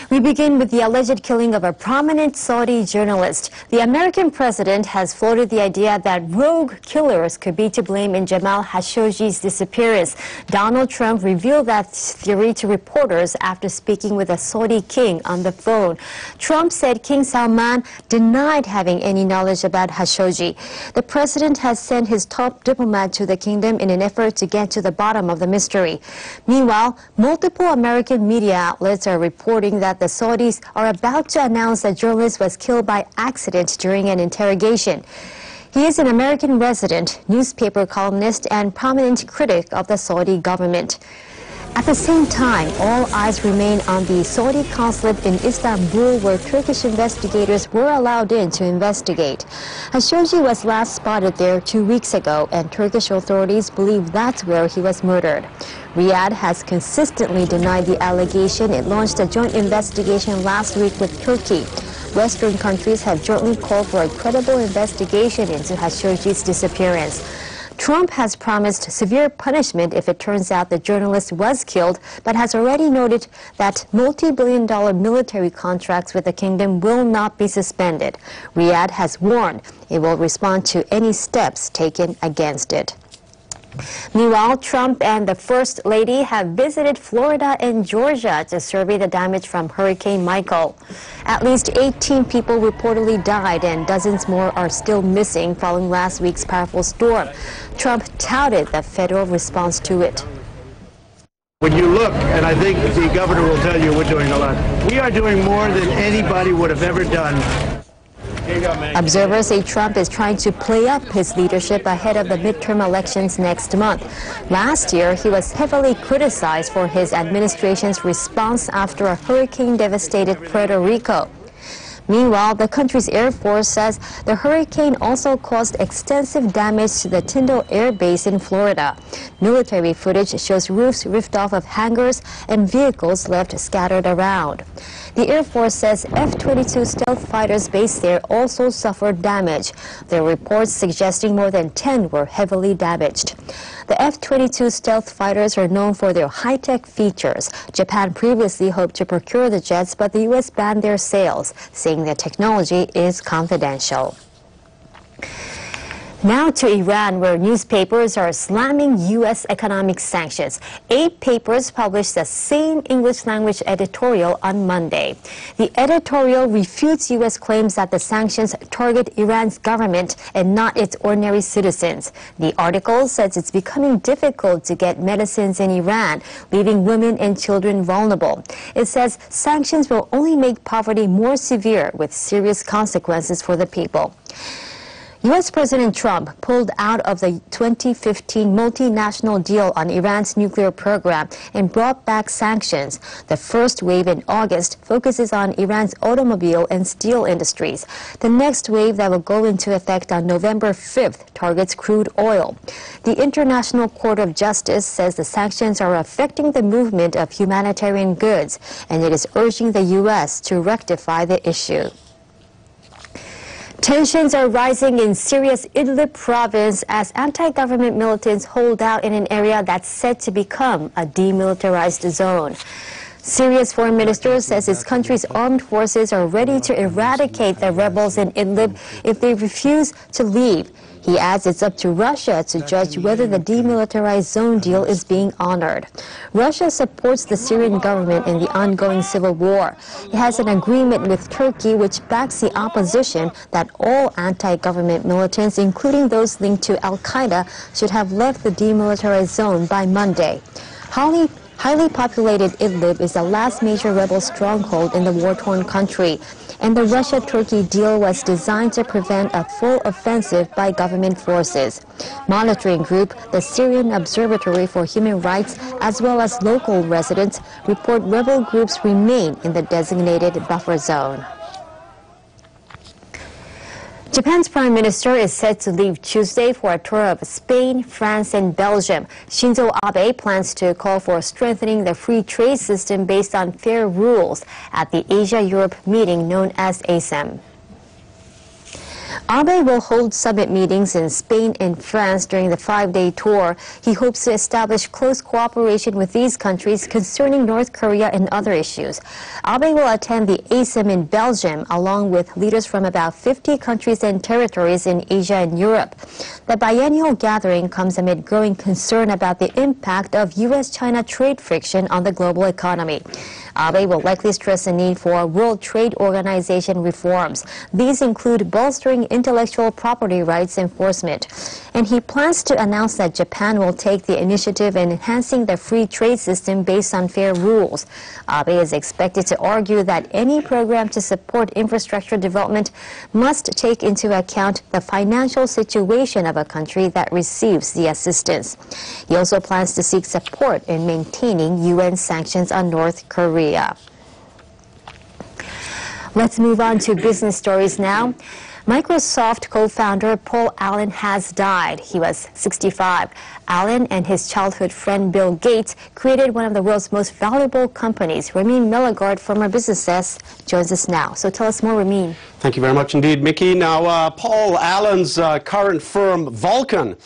S16: We begin with the alleged killing of a prominent Saudi journalist. The American president has floated the idea that rogue killers could be to blame in Jamal Khashoggi's disappearance. Donald Trump revealed that theory to reporters after speaking with a Saudi king on the phone. Trump said King Salman denied having any knowledge about Khashoggi. The president has sent his top diplomat to the kingdom in an effort to get to the bottom of the mystery. Meanwhile, multiple American media outlets are reporting that the Saudis are about to announce that journalist was killed by accident during an interrogation. He is an American resident, newspaper columnist, and prominent critic of the Saudi government. At the same time, all eyes remain on the Saudi consulate in Istanbul, where Turkish investigators were allowed in to investigate. Khashoggi was last spotted there 2 weeks ago, and Turkish authorities believe that's where he was murdered. Riyadh has consistently denied the allegation. It launched a joint investigation last week with Turkey. Western countries have jointly called for a credible investigation into Khashoggi's disappearance. Trump has promised severe punishment if it turns out the journalist was killed, but has already noted that multi-billion-dollar military contracts with the kingdom will not be suspended. Riyadh has warned it will respond to any steps taken against it. Meanwhile, Trump and the First Lady have visited Florida and Georgia to survey the damage from Hurricane Michael. At least 18 people reportedly died and dozens more are still missing following last week's powerful storm. Trump touted the federal response to it.
S17: When you look, and I think the governor will tell you we're doing a lot, we are doing more than anybody would have ever done.
S16: Observers say Trump is trying to play up his leadership ahead of the midterm elections next month. Last year, he was heavily criticized for his administration's response after a hurricane devastated Puerto Rico. Meanwhile, the country's Air Force says the hurricane also caused extensive damage to the Tyndall Air Base in Florida. Military footage shows roofs ripped off of hangars and vehicles left scattered around. The Air Force says F-22 stealth fighters based there also suffered damage. There are reports suggesting more than 10 were heavily damaged. The F-22 stealth fighters are known for their high-tech features. Japan previously hoped to procure the jets, but the U.S. banned their sales, saying the technology is confidential. Now to Iran, where newspapers are slamming U.S. economic sanctions. 8 papers published the same English-language editorial on Monday. The editorial refutes U.S. claims that the sanctions target Iran's government and not its ordinary citizens. The article says it's becoming difficult to get medicines in Iran, leaving women and children vulnerable. It says sanctions will only make poverty more severe, with serious consequences for the people. U.S. President Trump pulled out of the 2015 multinational deal on Iran's nuclear program and brought back sanctions. The first wave in August focuses on Iran's automobile and steel industries. The next wave that will go into effect on November 5th targets crude oil. The International Court of Justice says the sanctions are affecting the movement of humanitarian goods, and it is urging the U.S. to rectify the issue. Tensions are rising in Syria's Idlib province as anti-government militants hold out in an area that's set to become a demilitarized zone. Syria's foreign minister says his country's armed forces are ready to eradicate the rebels in Idlib if they refuse to leave. He adds it's up to Russia to judge whether the demilitarized zone deal is being honored. Russia supports the Syrian government in the ongoing civil war. It has an agreement with Turkey which backs the opposition that all anti-government militants, including those linked to al-Qaeda, should have left the demilitarized zone by Monday. Highly populated Idlib is the last major rebel stronghold in the war-torn country, and the Russia-Turkey deal was designed to prevent a full offensive by government forces. Monitoring group, the Syrian Observatory for Human Rights, as well as local residents, report rebel groups remain in the designated buffer zone. Japan's prime minister is set to leave Tuesday for a tour of Spain, France, and Belgium. Shinzo Abe plans to call for strengthening the free trade system based on fair rules at the Asia-Europe meeting known as ASEM. Abe will hold summit meetings in Spain and France during the 5-day tour. He hopes to establish close cooperation with these countries concerning North Korea and other issues. Abe will attend the ASEM in Belgium along with leaders from about 50 countries and territories in Asia and Europe. The biennial gathering comes amid growing concern about the impact of U.S.-China trade friction on the global economy. Abe will likely stress the need for World Trade Organization reforms. These include bolstering intellectual property rights enforcement. And he plans to announce that Japan will take the initiative in enhancing the free trade system based on fair rules. Abe is expected to argue that any program to support infrastructure development must take into account the financial situation of a country that receives the assistance. He also plans to seek support in maintaining UN sanctions on North Korea. Let's move on to business stories now. Microsoft co-founder Paul Allen has died. He was 65. Allen and his childhood friend Bill Gates created one of the world's most valuable companies. Ramin Meligard from our business desk joins us now. So tell us more, Ramin.
S18: Thank you very much indeed, Mickey. Now, Paul Allen's current firm, Vulcan,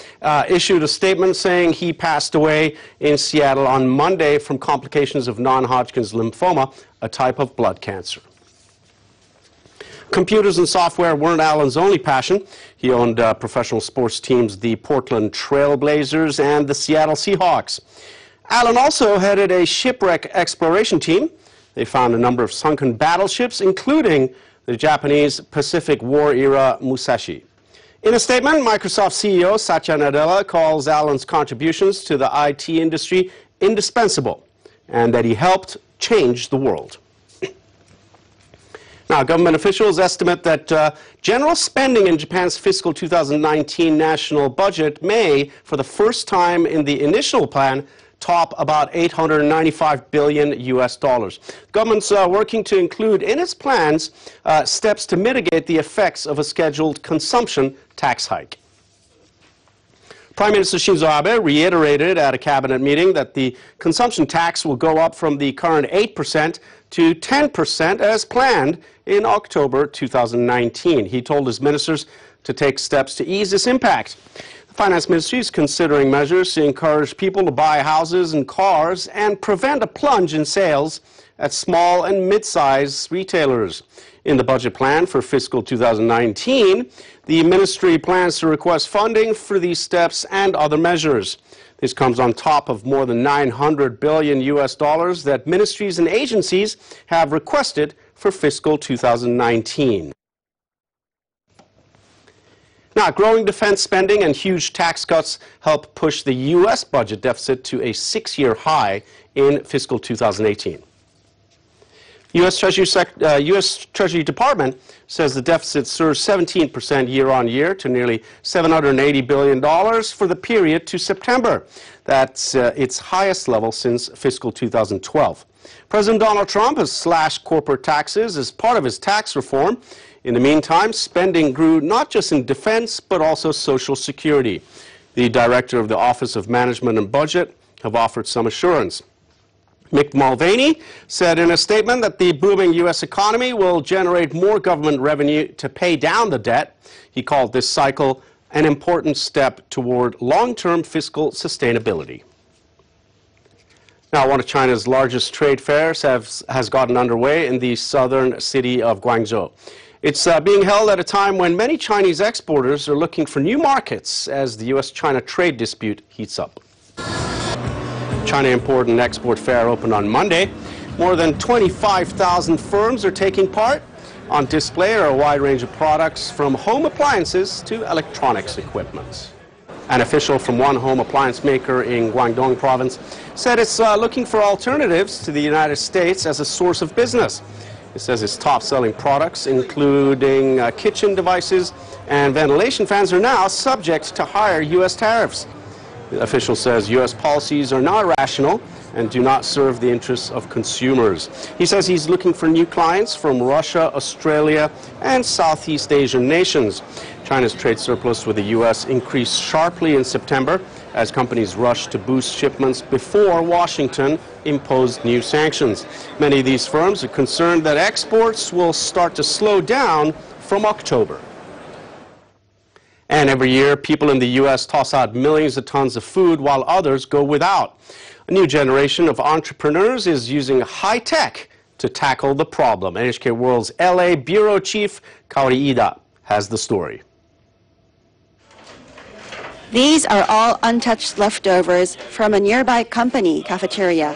S18: issued a statement saying he passed away in Seattle on Monday from complications of non-Hodgkin's lymphoma, a type of blood cancer. Computers and software weren't Allen's only passion. He owned professional sports teams, the Portland Trail Blazers and the Seattle Seahawks. Allen also headed a shipwreck exploration team. They found a number of sunken battleships, including the Japanese Pacific War-era Musashi. In a statement, Microsoft CEO Satya Nadella calls Allen's contributions to the IT industry indispensable and that he helped change the world. Now, government officials estimate that general spending in Japan's fiscal 2019 national budget may, for the first time in the initial plan, top about $895 billion US. Government's working to include in its plans steps to mitigate the effects of a scheduled consumption tax hike. Prime Minister Shinzo Abe reiterated at a cabinet meeting that the consumption tax will go up from the current 8% to 10% as planned in October 2019. He told his ministers to take steps to ease this impact. The Finance Ministry is considering measures to encourage people to buy houses and cars and prevent a plunge in sales at small and mid-sized retailers. In the budget plan for fiscal 2019, the ministry plans to request funding for these steps and other measures. This comes on top of more than $900 billion US that ministries and agencies have requested for fiscal 2019. Now, growing defense spending and huge tax cuts help push the U.S. budget deficit to a 6-year high in fiscal 2018. U.S. Treasury Department says the deficit surged 17% year-on-year to nearly $780 billion for the period to September. That's its highest level since fiscal 2012. President Donald Trump has slashed corporate taxes as part of his tax reform. In the meantime, spending grew not just in defense, but also Social Security. The director of the Office of Management and Budget have offered some assurance. Mick Mulvaney said in a statement that the booming U.S. economy will generate more government revenue to pay down the debt. He called this cycle an important step toward long-term fiscal sustainability. Now, one of China's largest trade fairs has gotten underway in the southern city of Guangzhou. It's being held at a time when many Chinese exporters are looking for new markets as the U.S.-China trade dispute heats up. China Import and Export Fair opened on Monday. More than 25,000 firms are taking part. On display are a wide range of products from home appliances to electronics equipment. An official from one home appliance maker in Guangdong province said it's looking for alternatives to the United States as a source of business. It says its top-selling products, including kitchen devices and ventilation fans, are now subject to higher U.S. tariffs. The official says U.S. policies are not rational and do not serve the interests of consumers. He says he's looking for new clients from Russia, Australia, and Southeast Asian nations. China's trade surplus with the U.S. increased sharply in September as companies rushed to boost shipments before Washington imposed new sanctions. Many of these firms are concerned that exports will start to slow down from October. And every year, people in the U.S. toss out millions of tons of food while others go without. A new generation of entrepreneurs is using high tech to tackle the problem. NHK World's LA Bureau Chief Kaori Ida has the story.
S19: These are all untouched leftovers from a nearby company cafeteria.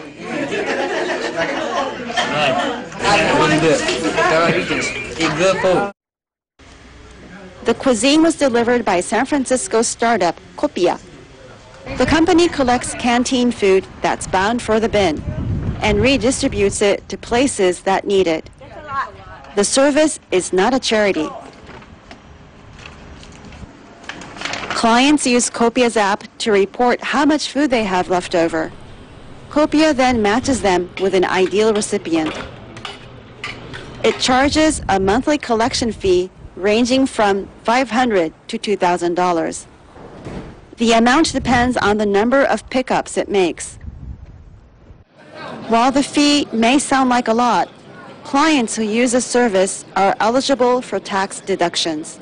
S19: The cuisine was delivered by San Francisco startup Copia. The company collects canteen food that's bound for the bin and redistributes it to places that need it. The service is not a charity. Clients use Copia's app to report how much food they have left over. Copia then matches them with an ideal recipient. It charges a monthly collection fee ranging from $500 to $2,000. The amount depends on the number of pickups it makes. While the fee may sound like a lot, clients who use the service are eligible for tax deductions.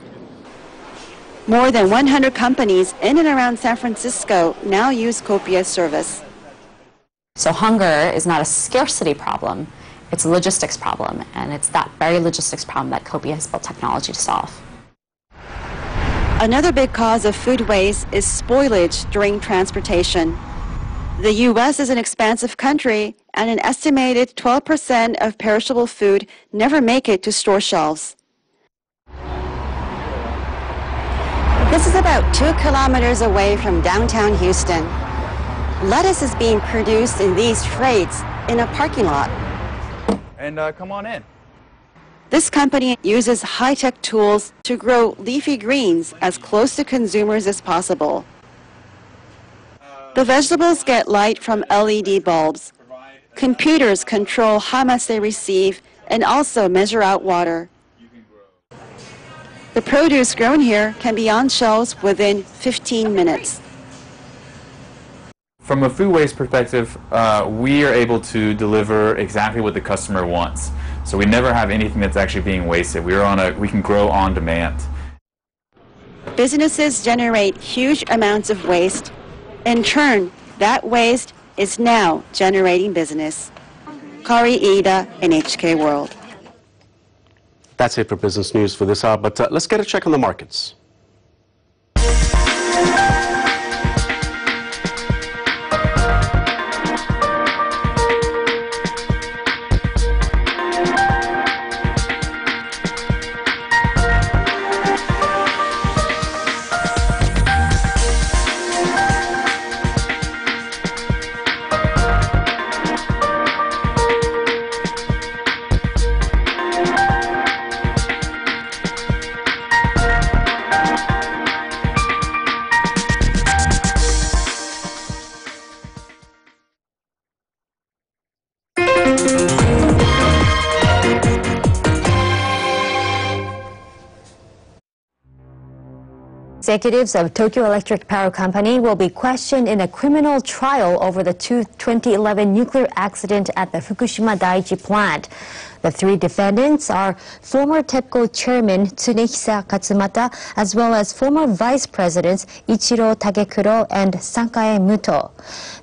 S19: More than 100 companies in and around San Francisco now use Copia's service.
S20: So hunger is not a scarcity problem, it's a logistics problem, and it's that very logistics problem that Copia has built technology to solve.
S19: Another big cause of food waste is spoilage during transportation. The U.S. is an expansive country, and an estimated 12% of perishable food never make it to store shelves. This is about 2 kilometers away from downtown Houston. Lettuce is being produced in these crates in a parking lot.
S21: And come on in.
S19: This company uses high-tech tools to grow leafy greens as close to consumers as possible. The vegetables get light from LED bulbs. Computers control how much they receive and also measure out water. The produce grown here can be on shelves within 15 minutes.
S21: From a food waste perspective, we are able to deliver exactly what the customer wants. So we never have anything that's actually being wasted. We can grow on demand.
S19: Businesses generate huge amounts of waste. In turn, that waste is now generating business. Kaori Ida, NHK World.
S18: That's it for business news for this hour, but let's get a check on the markets.
S16: Executives of Tokyo Electric Power Company will be questioned in a criminal trial over the 2011 nuclear accident at the Fukushima Daiichi plant. The three defendants are former TEPCO chairman Tsunehisa Katsumata, as well as former vice presidents Ichiro Takekuro and Sankae Muto.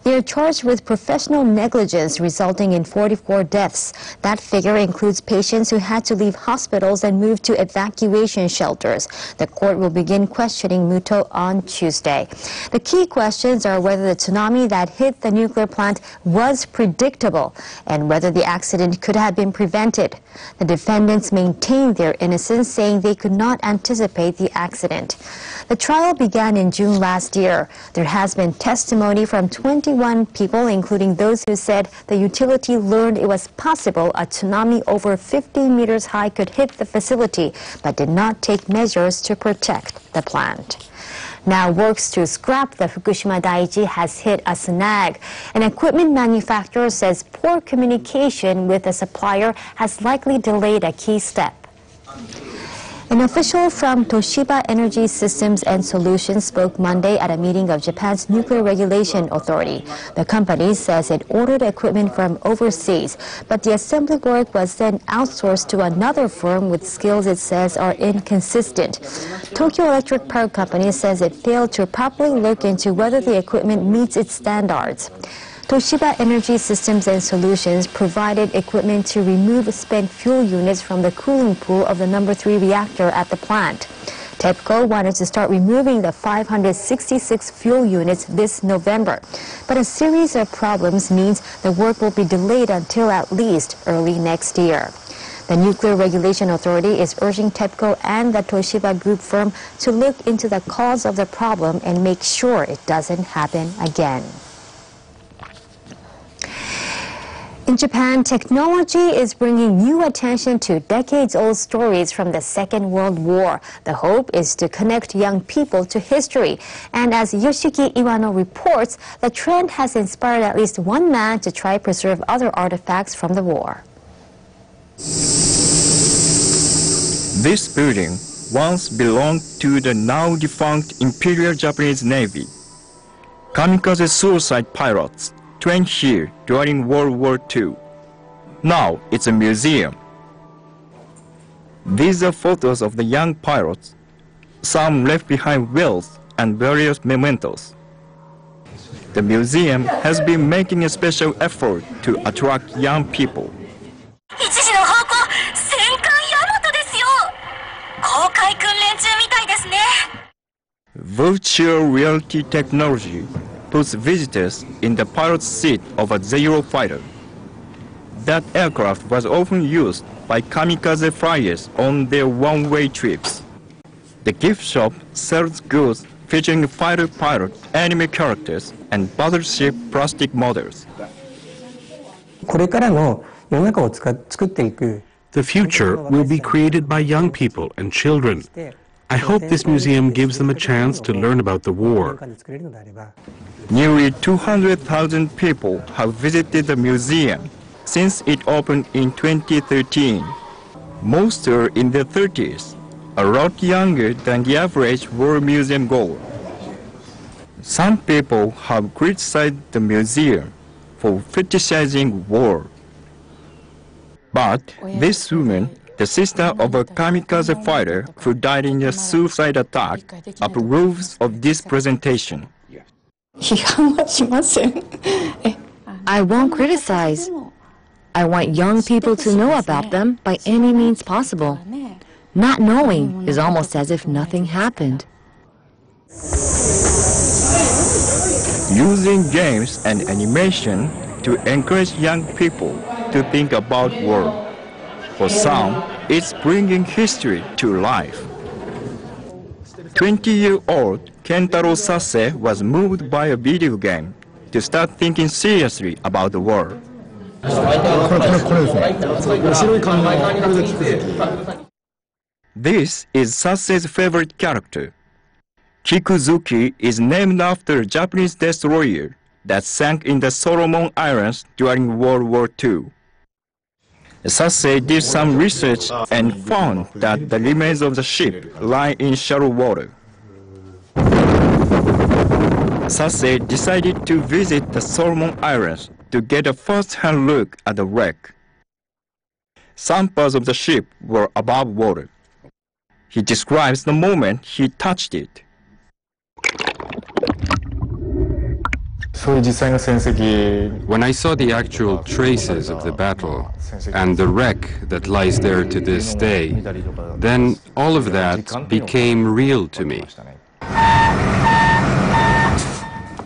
S16: They are charged with professional negligence resulting in 44 deaths. That figure includes patients who had to leave hospitals and move to evacuation shelters. The court will begin questioning Muto on Tuesday. The key questions are whether the tsunami that hit the nuclear plant was predictable and whether the accident could have been prevented. The defendants maintained their innocence, saying they could not anticipate the accident. The trial began in June last year. There has been testimony from 21 people, including those who said the utility learned it was possible a tsunami over 50 meters high could hit the facility, but did not take measures to protect the plant. Now, works to scrap the Fukushima Daiichi has hit a snag. An equipment manufacturer says poor communication with the supplier has likely delayed a key step. An official from Toshiba Energy Systems and Solutions spoke Monday at a meeting of Japan's Nuclear Regulation Authority. The company says it ordered equipment from overseas, but the assembly work was then outsourced to another firm with skills it says are inconsistent. Tokyo Electric Power Company says it failed to properly look into whether the equipment meets its standards. Toshiba Energy Systems and Solutions provided equipment to remove spent fuel units from the cooling pool of the No. 3 reactor at the plant. TEPCO wanted to start removing the 566 fuel units this November, but a series of problems means the work will be delayed until at least early next year. The Nuclear Regulation Authority is urging TEPCO and the Toshiba Group firm to look into the cause of the problem and make sure it doesn't happen again. In Japan, technology is bringing new attention to decades-old stories from the Second World War. The hope is to connect young people to history. And as Yoshiki Iwano reports, the trend has inspired at least one man to try to preserve other artifacts from the war.
S4: This building once belonged to the now-defunct Imperial Japanese Navy. Kamikaze suicide pilots trained here during World War II. Now it's a museum. These are photos of the young pilots. Some left behind wills and various mementos. The museum has been making a special effort to attract young people. Virtual reality technology puts visitors in the pilot's seat of a Zero fighter. That aircraft was often used by kamikaze flyers on their one-way trips. The gift shop sells goods featuring fighter pilot anime characters and battleship plastic models.
S22: The future will be created by young people and children. I hope this museum gives them a chance to learn about the war.
S4: Nearly 200,000 people have visited the museum since it opened in 2013. Most are in their 30s, a lot younger than the average war museum goer. Some people have criticized the museum for fetishizing war. But this woman, the sister of a kamikaze fighter who died in a suicide attack, approves of this presentation.
S13: I won't criticize. I want young people to know about them by any means possible. Not knowing is almost as if nothing happened.
S4: Using games and animation to encourage young people to think about war. For some, it's bringing history to life. 20-year-old Kentaro Sase was moved by a video game to start thinking seriously about the war. This is Sase's favorite character. Kikuzuki is named after a Japanese destroyer that sank in the Solomon Islands during World War II. Sase did some research and found that the remains of the ship lie in shallow water. Sase decided to visit the Solomon Islands to get a first-hand look at the wreck. Some parts of the ship were above water. He describes the moment he touched it.
S22: When I saw the actual traces of the battle and the wreck that lies there to this day, then all of that became real to me.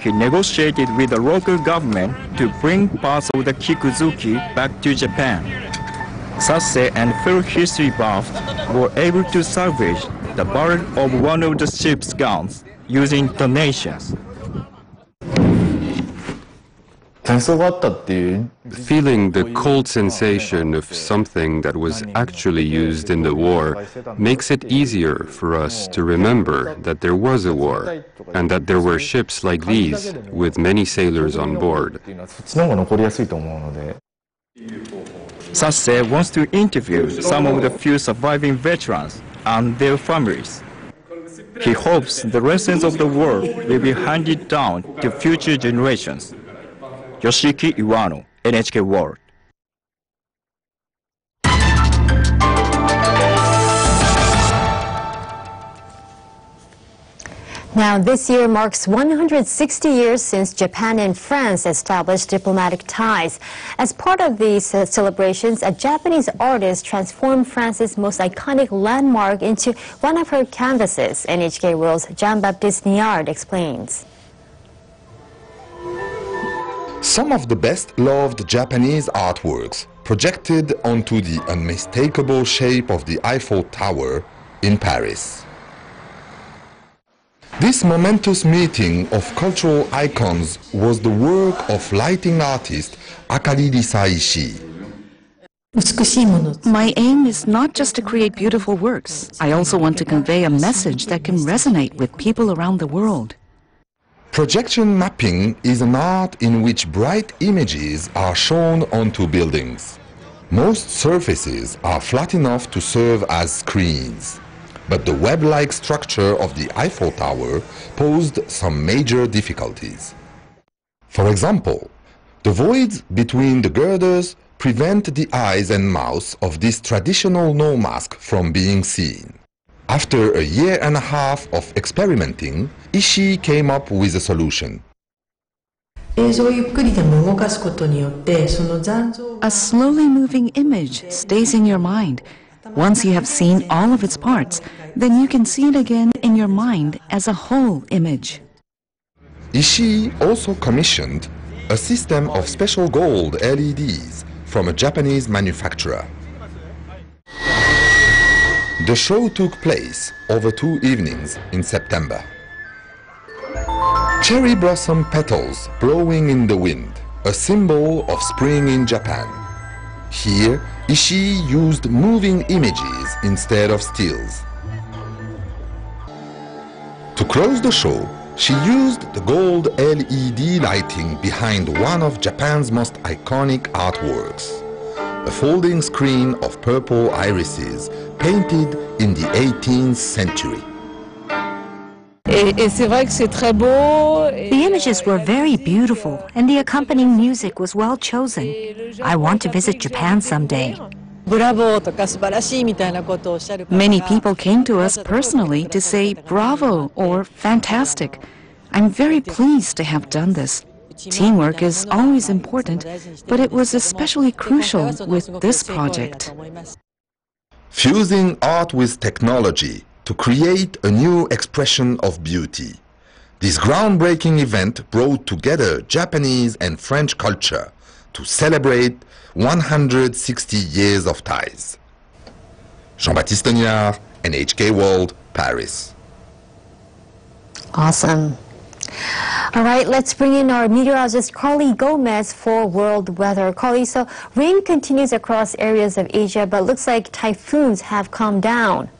S4: He negotiated with the local government to bring parts of the Kikuzuki back to Japan. Sase and fellow history buffs were able to salvage the barrel of one of the ship's guns using donations.
S22: Feeling the cold sensation of something that was actually used in the war makes it easier for us to remember that there was a war and that there were ships like these with many sailors on board.
S4: Sase wants to interview some of the few surviving veterans and their families. He hopes the lessons of the war will be handed down to future generations. Yoshiki Iwano, NHK World.
S16: Now, this year marks 160 years since Japan and France established diplomatic ties. As part of these celebrations, a Japanese artist transformed France's most iconic landmark into one of her canvases. NHK World's Jean-Baptiste Niard explains.
S7: Some of the best-loved Japanese artworks projected onto the unmistakable shape of the Eiffel Tower in Paris. This momentous meeting of cultural icons was the work of lighting artist Akari Risaishi.
S9: My aim is not just to create beautiful works. I also want to convey a message that can resonate with people around the world.
S7: Projection mapping is an art in which bright images are shown onto buildings. Most surfaces are flat enough to serve as screens, but the web-like structure of the Eiffel Tower posed some major difficulties. For example, the voids between the girders prevent the eyes and mouths of this traditional no mask from being seen. After a year and a half of experimenting, Ishii came up with a solution.
S9: A slowly moving image stays in your mind. Once you have seen all of its parts, then you can see it again in your mind as a whole image.
S7: Ishii also commissioned a system of special gold LEDs from a Japanese manufacturer. The show took place over 2 evenings in September. Cherry blossom petals blowing in the wind, a symbol of spring in Japan. Here, Ishii used moving images instead of stills. To close the show, she used the gold LED lighting behind one of Japan's most iconic artworks, a folding screen of purple irises painted in the 18th century.
S13: The images were very beautiful, and the accompanying music was well chosen. I want to visit Japan someday.
S9: Many people came to us personally to say bravo or fantastic. I'm very pleased to have done this. Teamwork is always important, but it was especially crucial with this project.
S7: Fusing art with technology to create a new expression of beauty. This groundbreaking event brought together Japanese and French culture to celebrate 160 years of ties. Jean-Baptiste Niard, NHK World, Paris.
S16: Awesome. All right, let's bring in our meteorologist Carly Gomez for world weather. Carly, so rain continues across areas of Asia, but looks like typhoons have calmed down.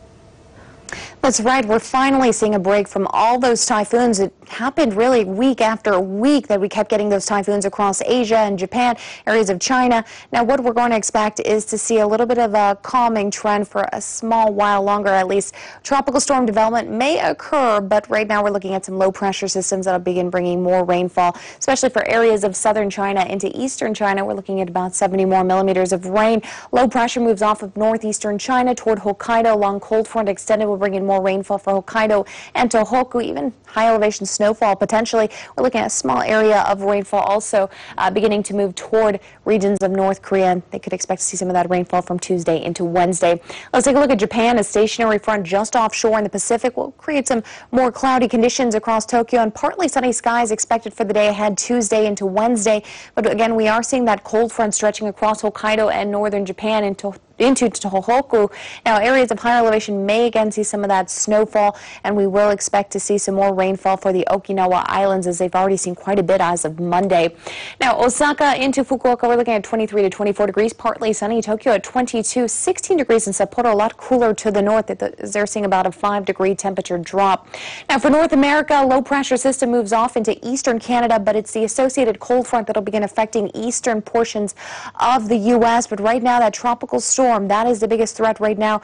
S16: That's right. We're finally seeing a break from all those typhoons. It happened really week after week that we kept getting those typhoons across Asia and Japan, areas of China. Now, what we're going to expect is to see a little bit of a calming trend for a small while longer, at least. Tropical storm development may occur, but right now we're looking at some low pressure systems that'll begin bringing more rainfall, especially for areas of southern China into eastern China. We're looking at about 70 more millimeters of rain. Low pressure moves off of northeastern China toward Hokkaido. Long cold front extended will bring in more rainfall for Hokkaido and Tohoku, even high elevation snowfall potentially. We're looking at a small area of rainfall also beginning to move toward regions of North Korea. They could expect to see some of that rainfall from Tuesday into Wednesday. Let's take a look at Japan. A stationary front just offshore in the Pacific will create some more cloudy conditions across Tokyo, and partly sunny skies expected for the day ahead Tuesday into Wednesday. But again, we are seeing that cold front stretching across Hokkaido and northern Japan into Tohoku. Now, areas of higher elevation may again see some of that snowfall, and we will expect to see some more rainfall for the Okinawa Islands, as they've already seen quite a bit as of Monday. Now, Osaka into Fukuoka, we're looking at 23 to 24 degrees, partly sunny. Tokyo at 22, 16 degrees in Sapporo, a lot cooler to the north, as they're seeing about a 5-degree temperature drop. Now, for North America, low pressure system moves off into eastern Canada, but it's the associated cold front that'll begin affecting eastern portions of the U.S. But right now, that tropical storm, that is the biggest threat right now.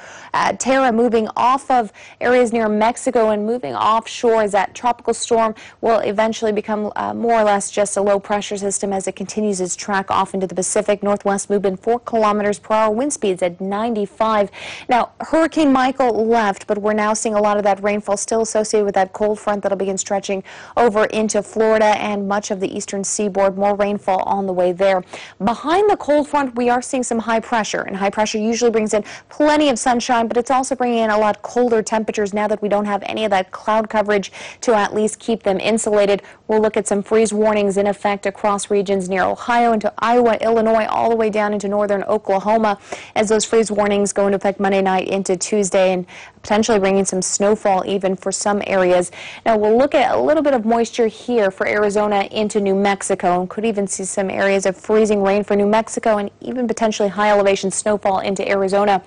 S16: Terra moving off of areas near Mexico and moving offshore, as that tropical storm will eventually become more or less just a low pressure system as it continues its track off into the Pacific. Northwest movement 4 kilometers per hour, wind speeds at 95. Now, Hurricane Michael left, but we're now seeing a lot of that rainfall still associated with that cold front that'll begin stretching over into Florida and much of the eastern seaboard. More rainfall on the way there. Behind the cold front, we are seeing some high pressure, and high pressure usually brings in plenty of sunshine, but it's also bringing in a lot colder temperatures now that we don't have any of that cloud coverage to at least keep them insulated. We'll look at some freeze warnings in effect across regions near Ohio into Iowa, Illinois, all the way down into northern Oklahoma, as those freeze warnings go into effect Monday night into Tuesday, and potentially bringing some snowfall even for some areas. Now, we'll look at a little bit of moisture here for Arizona into New Mexico, and could even see some areas of freezing rain for New Mexico and even potentially high elevation snowfall into Arizona.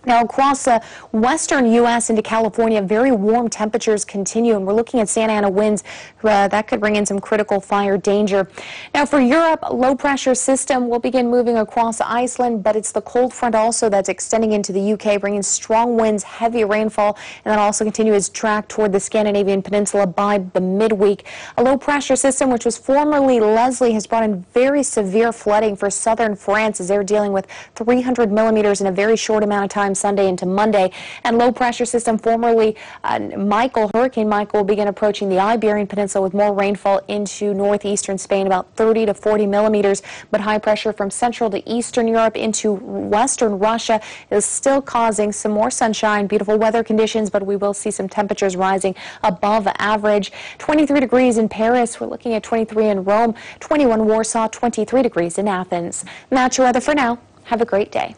S16: Now, across the western U.S. into California, very warm temperatures continue, and we're looking at Santa Ana winds that could bring in some critical fire danger. Now, for Europe, low pressure system will begin moving across Iceland, but it's the cold front also that's extending into the U.K., bringing strong winds, heavy rainfall, and then also continue its track toward the Scandinavian peninsula by the midweek. A low pressure system, which was formerly Leslie, has brought in very severe flooding for southern France, as they're dealing with 300 millimeters in a very short amount of time Sunday into Monday. And low pressure system, formerly Hurricane Michael, will begin approaching the Iberian Peninsula with more rainfall into northeastern Spain, about 30 to 40 millimeters. But high pressure from central to eastern Europe into western Russia is still causing some more sunshine, beautiful weather conditions, but we will see some temperatures rising above average. 23 degrees in Paris. We're looking at 23 in Rome, 21 Warsaw, 23 degrees in Athens. And that's your weather for now. Have a great day.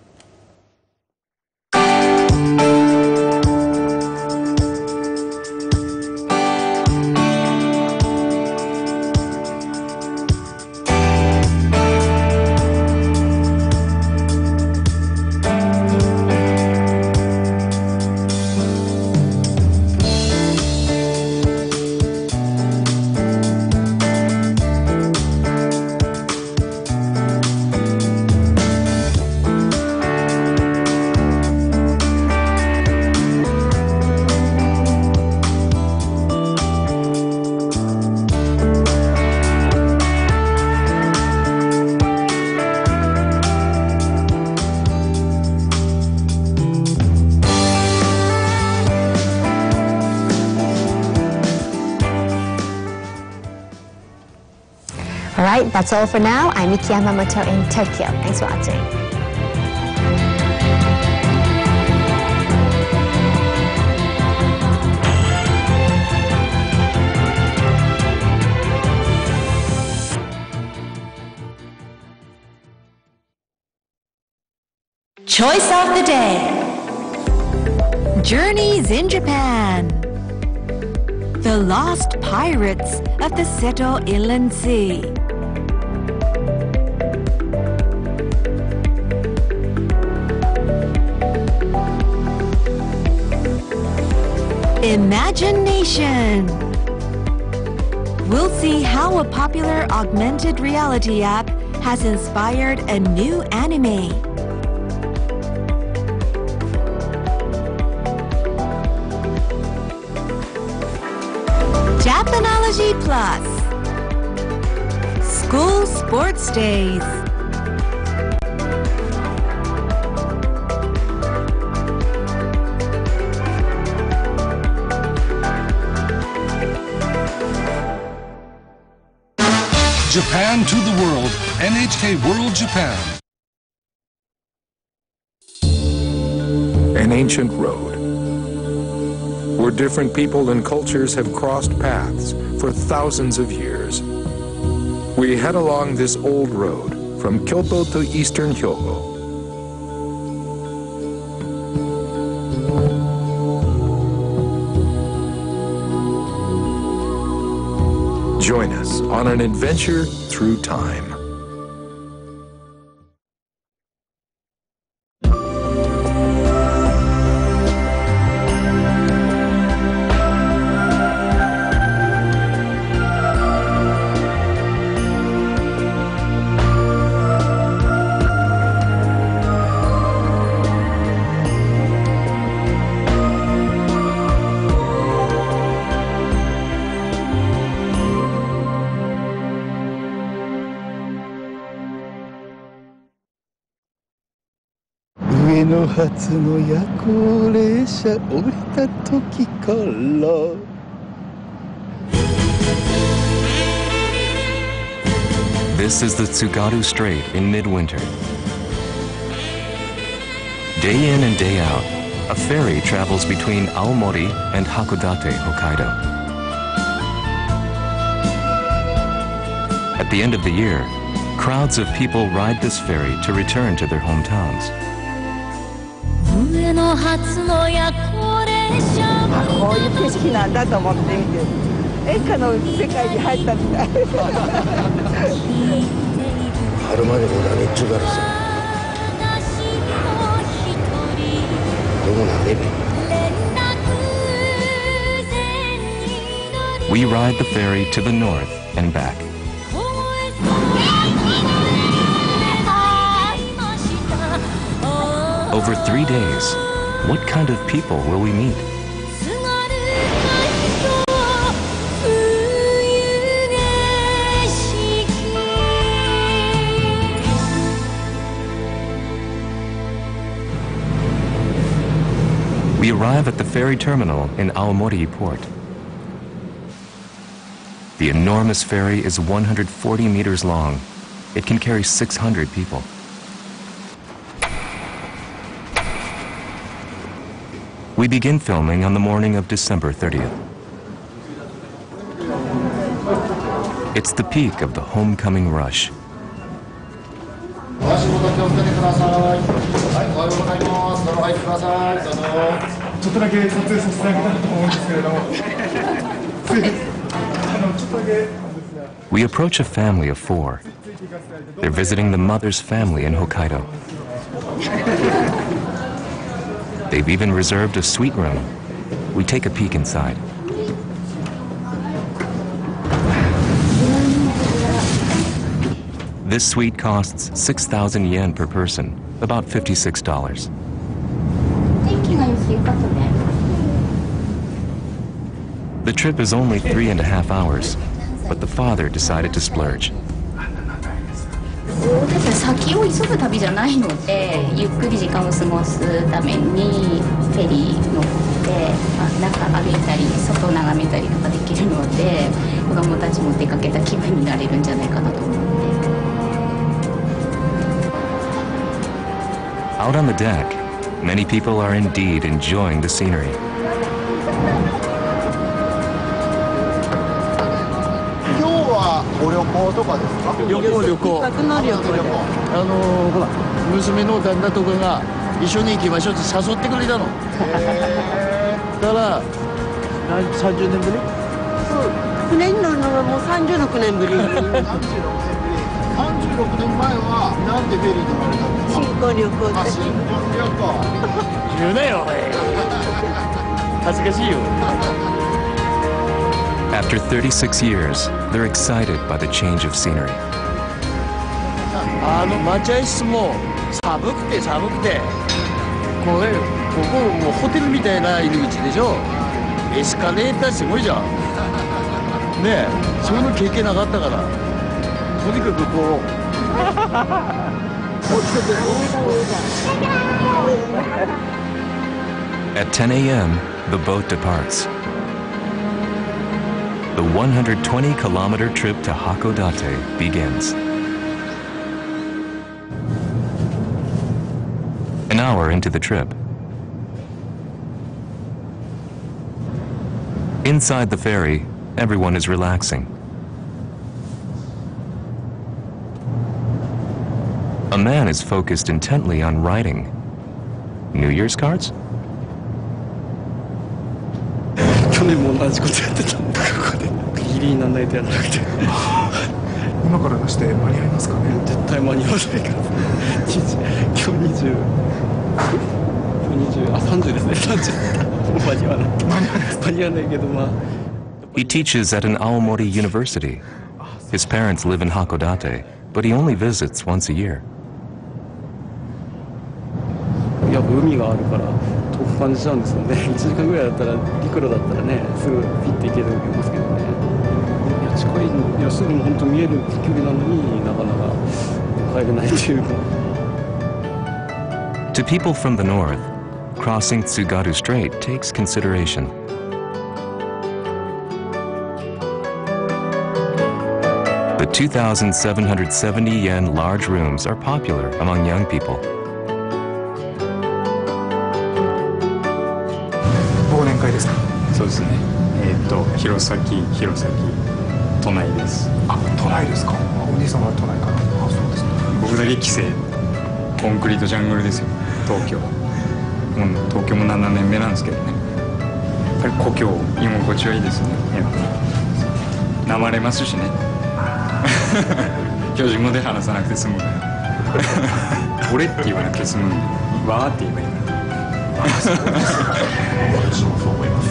S16: All right, that's all for now. I'm Miki Yamamoto in Tokyo. Thanks for watching.
S13: Choice of the day. Journeys in Japan. The Lost Pirates of the Seto Inland Sea.
S5: Imagination. We'll see how a popular augmented reality app has inspired a new anime. Japanology Plus. School Sports Days.
S6: Japan to the world. NHK World Japan.
S23: An ancient road where different people and cultures have crossed paths for thousands of years. We head along this old road from Kyoto to eastern Hyogo. Join us on an adventure through time.
S24: This is the Tsugaru Strait in midwinter. Day in and day out, a ferry travels between Aomori and Hakodate, Hokkaido. At the end of the year, crowds of people ride this ferry to return to their hometowns.
S25: こういう景色なんだと思って演歌の世界に入ったみたい。春までの何っちゅうからさ。どうなんね。
S24: We ride the ferry to the north and back. Over 3 days, what kind of people will we meet? We arrive at the ferry terminal in Aomori port. The enormous ferry is 140 meters long. It can carry 600 people. We begin filming on the morning of December 30th. It's the peak of the homecoming rush. We approach a family of 4. They're visiting the mother's family in Hokkaido. They've even reserved a suite room. We take a peek inside. This suite costs 6,000 yen per person, about $56. The trip is only 3.5 hours, but the father decided to splurge.
S26: 先を急ぐ旅じゃないので、ゆっくり時間を過ごすためにフェリー乗って、中歩いたり外を眺めたりとかできるので、子供たちも出かけた気分になれるんじゃないかなと思って。
S24: Out on the deck, many people are indeed enjoying the scenery.
S17: ご旅行とかですか？旅行。ほら娘の旦那とかが一緒に行きましょうって誘ってくれたの。だから30年ぶり？船に乗るのがもう36年ぶり。36年前はなんでフェリー乗られたんですか？新婚旅行。新婚旅行。10年よ。
S24: After 36 years, they're excited by the change of scenery.
S17: 待合室も寒くて寒くて、ここもうホテルみたいな入り口でしょ。エスカレーターすごいじゃん。ねえ、そういうの経験なかったから、とにかくこう。
S24: At 10 a.m., the boat departs. The 120-kilometer trip to Hakodate begins. An hour into the trip, inside the ferry, everyone is relaxing. A man is focused intently on writing. New Year's cards?
S2: 去年も同じことやってたんで、ここでギリにならないとやらなくて。今から出して間に合いますかね。絶対間に合わないから。今日20、あ、30ですね。30。間に合わない。間に合わないけどまあ。
S24: He teaches at an Aomori university. His parents live in Hakodate, but he only visits once a year.
S2: やっぱ海があるから遠く感じちゃうんですよね。1時間ぐらいだったら陸路だったらね、すぐピッて行けると思いますけどね。いや近い、いやすぐ本当見える距離なのになかなか帰れないというか。
S24: To people from the north, crossing Tsugaru Strait takes consideration. The 2,770 yen large rooms are popular among young people.
S2: 忘年会ですか。そうですね。弘前、都内です。あ、都内ですか。お兄さんは都内から。あ、そうですね。僕だけ帰省。コンクリートジャングルですよ。東京。東京も7年目なんですけどね。やっぱり故郷、居心地はいいですね。なまれますしね。標準語で話さなくて済むから。俺って言わなくて済むんで、わーって言えばいいから。私もそう思います。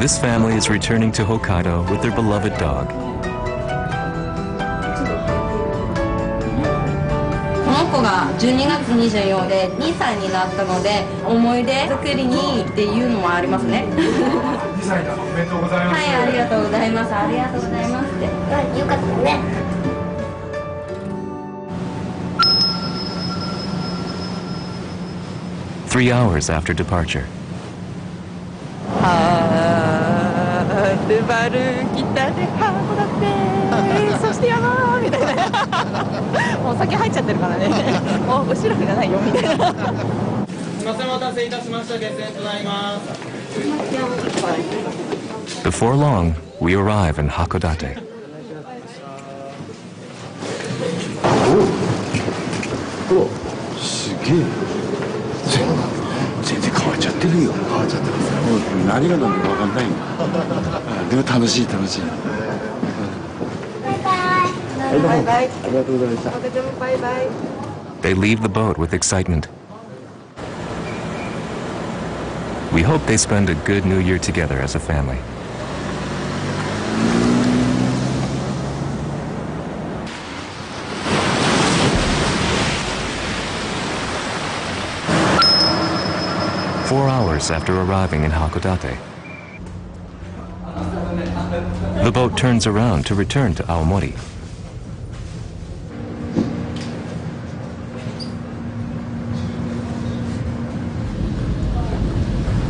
S24: This family is returning to Hokkaido with their beloved dog.
S26: この子が12月24で2歳になったので、思い出作りにっていうのもありますね。2
S2: 歳だ。おめでとうございます。
S26: はい、ありがとうございます。ありがとうございますって。よかったね。
S24: 3 hours after departure.
S26: ルバル来たね、ハートだってそしてやばーみたいなもう酒入っちゃってるからねもう後ろがないよみたいなすいません、お待たせいたしました。決戦となります。
S24: Before long, we arrive in Hakodate.
S17: お、すげえ。全然変わっちゃってるよ。変わっちゃってます。もう何が何だか分かんないんだ。でも楽しい楽しい。バイバイ。バイバイ。ありがとうございました。バイバイ。
S24: They leave the boat with excitement. We hope they spend a good New Year together as a family. Four hours after arriving in Hakodate, the boat turns around to return to Aomori.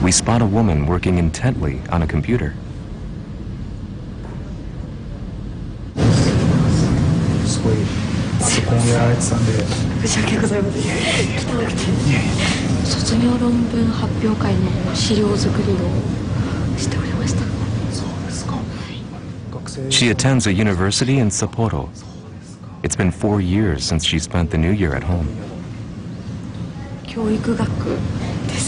S24: We spot a woman working intently on a computer. She attends a university in Sapporo. It's been 4 years since she spent the New Year at home.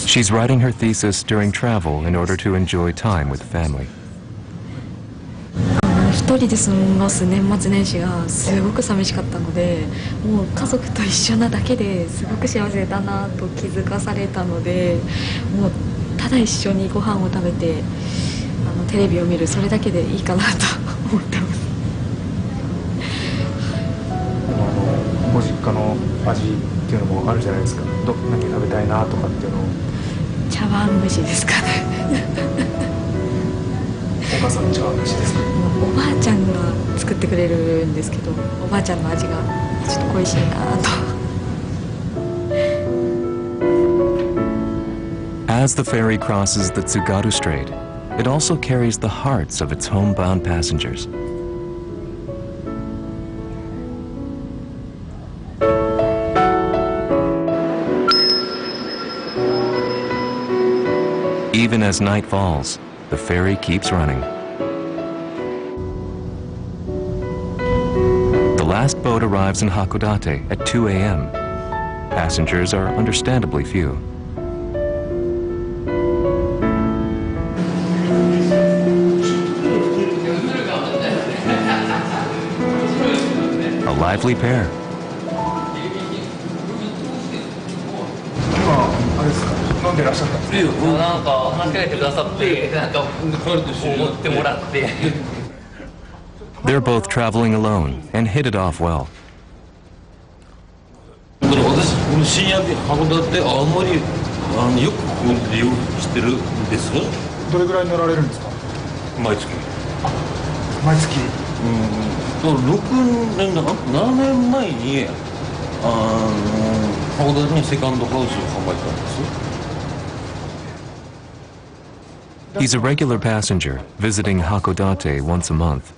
S24: She's writing her thesis during travel in order to enjoy time with family.
S26: 一
S1: 一人で過ごす年末年始がすごく寂しかったので、もう家族と一緒なだけですごく幸せだなと気づかされたので、もうただ一緒にご飯を食べてテレビを見る、それだけでいいかなと思ってます。
S2: ご実家の味っていうのもあるじゃないですか。何食べたいなとかっていうのを。
S1: 茶碗蒸しですかね。
S2: お母さんの茶碗蒸しですか。
S1: おばあちゃんが作ってくれるんですけど、おばあちゃんの味がちょっと恋しいなと。
S24: As the ferry crosses the Tsugaru Strait, it also carries the hearts of its homebound passengers. Even as night falls, the ferry keeps running. The last boat arrives in Hakodate at 2 a.m. Passengers are understandably few. A lively pair. They're both traveling alone and hit it off well.
S3: 私この深夜便函館青森よく利用してるんです。
S2: どれぐらい乗られるんですか。
S3: 毎月。
S2: 毎月。
S3: 6年だか7年前に函館にセカンドハウスを販売したんです。
S24: He's a regular passenger, visiting Hakodate once a month.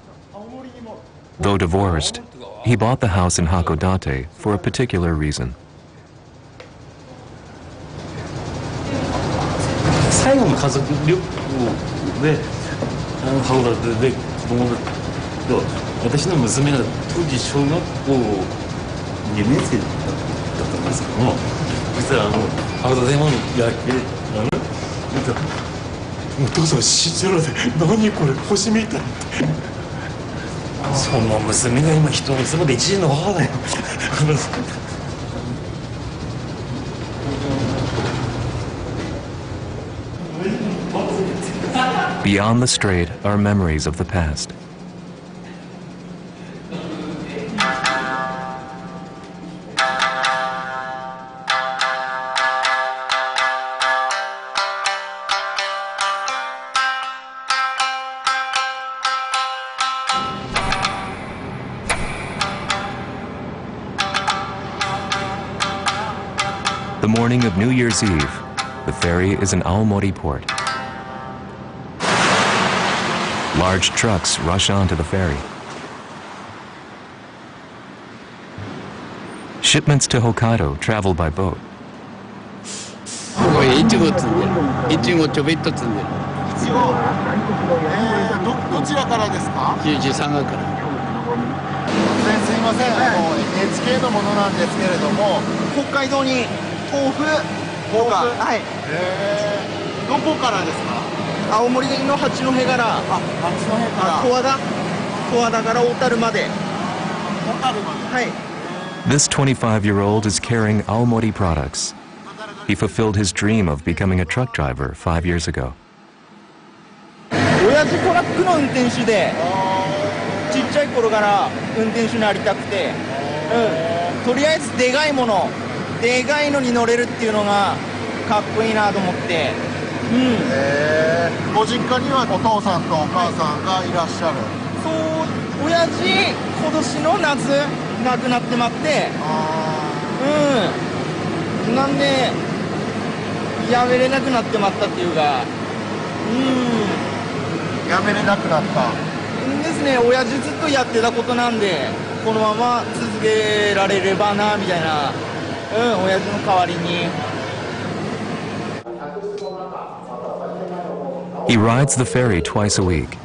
S24: Though divorced, he bought the house in Hakodate for a particular reason.
S3: 最後の家族旅行で函館で子供と私の娘が当時小学校2年生だったんですけども、実は函館山の夜景お父さん信じられない、何これ星みたいってその娘が今人の妻で一時の母だよ。
S24: Beyond the strait are memories of the past. The morning of New Year's Eve, the ferry is in Aomori port. Large trucks rush onto the ferry. Shipments to Hokkaido travel by boat.
S17: いちご積んでる。いちごちょびっと積んでる。いちご。どちらからですか？九州佐賀から。すいません。NHK のものなんですけれども、北海道に豆腐とか、はい。どこからですか？青森の八戸から。八戸から。十和田から小樽まで。小樽まで。はい。
S24: This 25-year-old is carrying Aomori products. He fulfilled his dream of becoming a truck driver 5 years ago.
S17: 親父トラックの運転手で、ちっちゃい頃から運転手になりたくて、とりあえずでかいもの、でかいのに乗れるっていうのがかっこいいなと思って。ご実家にはお父さんとお母さんがいらっしゃる。そう、親父今年の夏亡くなってまって、なんでやめれなくなってまったっていうか、やめれなくなったですね。親父ずっとやってたことなんで、このまま続けられればなみたいな、親父の代わりに。
S24: He rides the ferry twice a week.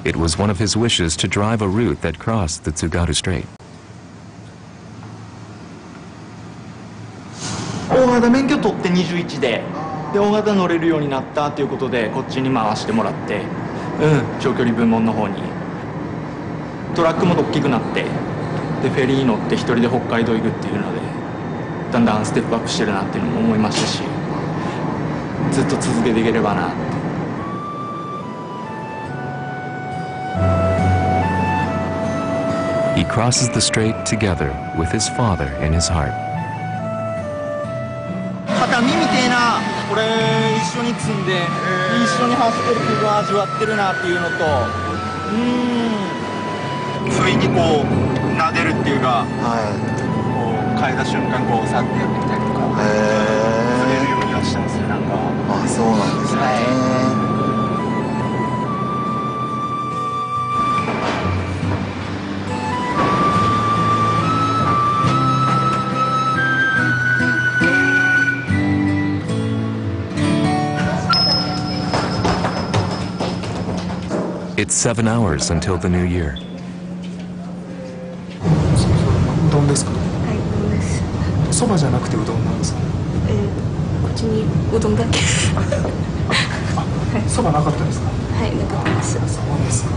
S24: It was one of his wishes to drive a route that crossed the Tsugaru Strait.
S17: 大型免許取って21で大型乗れるようになったということでこっちに回してもらって、長距離部門の方に。
S8: トラックも大きくなってでフェリー乗って一人で北海道行くっていうのでだんだんステップアップしてるなっていうのも思いましたしずっと続けていければなって。
S24: He crosses the strait together with his father in his heart.
S17: 旗見みてえなこれ一緒に積んで一緒に走ってる気分味わってるなっていうのと不意にこう撫でるっていうか、こう変えた瞬間こうさってやってきたりとか触れるようにはしてますねなんか。あ、そうなんですね。
S24: It's 7 hours until the new year.
S2: うどんですか？
S10: はい、うどんです。
S2: そばじゃなくてうどんなんですか？
S10: こっちにうどんだけ。
S2: そばなかったですか？
S10: はい、なかったです。
S2: そうですか。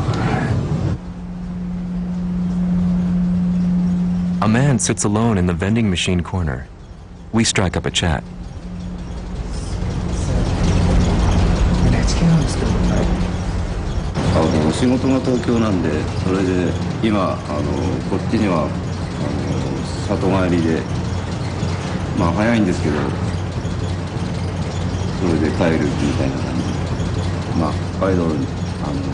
S24: A man sits alone in the vending machine corner. We strike up a chat.
S2: NHK なんですけど。
S11: 仕事が東京なんで、それで今こっちには里帰りで、まあ早いんですけど、それで帰るみたいな感じ。まあ北海道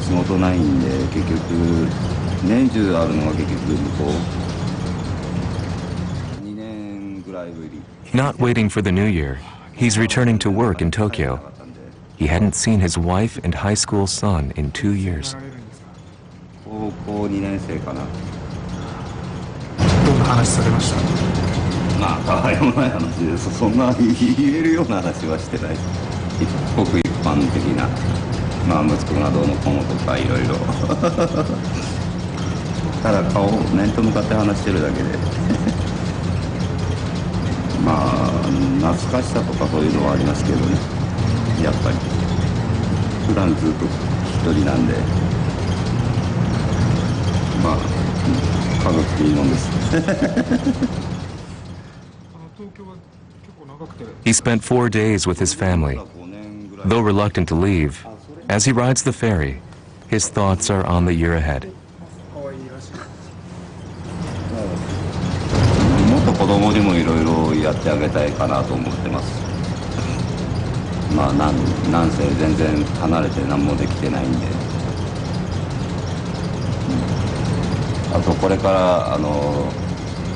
S11: 仕事ないんで結局年中あるのが結局向こう2年ぐらいぶり。
S24: Not waiting for the new year, he's returning to work in Tokyo. He hadn't seen his wife and high school son in 2 years.
S11: 高校2年生かな。
S2: どんな話されました？
S11: まあたわいもない話です。そんな言えるような話はしてない。ごく一般的な、まあ息子がどうのこうのとかいろいろ。ただ顔面と向かって話してるだけで。まあ懐かしさとかそういうのはありますけどね。やっぱり普段ずっと一人なんで、まあ家族っていいもんです。
S24: He spent 4 days with his family. Though reluctant to leave, as he rides the ferry, his thoughts are on the year ahead.
S11: もっと子供にもいろいろやってあげたいかなと思ってます。まあなんせ全然離れて何もできてないんで、あとこれから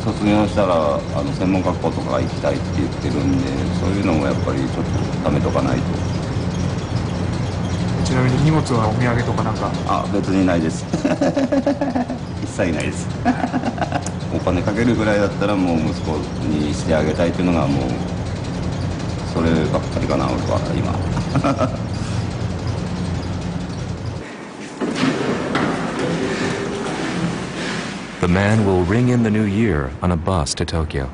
S11: 卒業したら専門学校とか行きたいって言ってるんで、そういうのもやっぱりちょっと貯めとかないと。
S2: ちなみに荷物はお土産とかなんか？
S11: あ、別にないです。一切ないです。お金かけるぐらいだったらもう息子にしてあげたいっていうのがもうそればっかりかな、俺は今。
S24: The man will ring in the new year on a bus to Tokyo.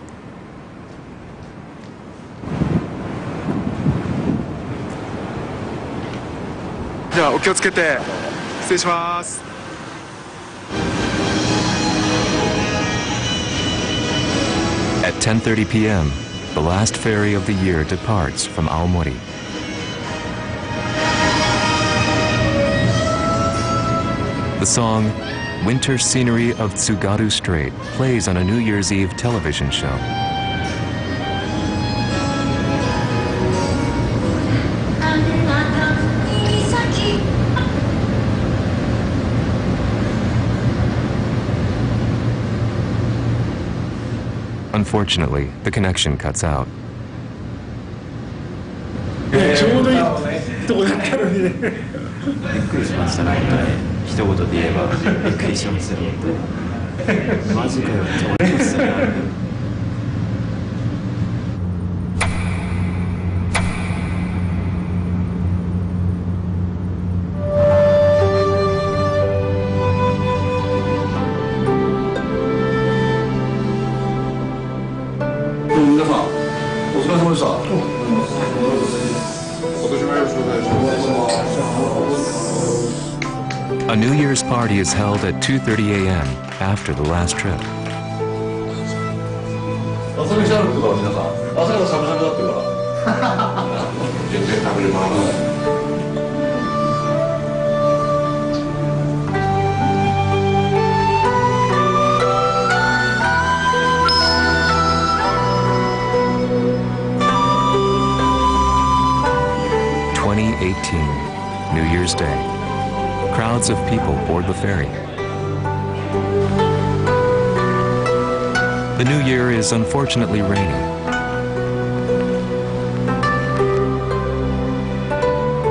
S2: じゃあお気をつけて失礼します。
S24: At 10:30 p.m., the last ferry of the year departs from Aomori. The song Winter Scenery of Tsugaru Strait plays on a New Year's Eve television show. Unfortunately, the connection cuts out.
S8: ちょうどいいとこだったのにね。
S12: びっくりしましたね。一言で言えばびっくりしますよ。マジかよって思いましたね。
S17: 皆さん、お疲れ様でした。今年もよろしくお願いします。
S24: A New Year's party is held at 2:30 a.m. after the last trip.
S3: 朝飯あるってから皆さん、朝からしゃぶしゃぶだってから絶対食べれます。
S24: New Year's Day. Crowds of people board the ferry. The new year is unfortunately rainy.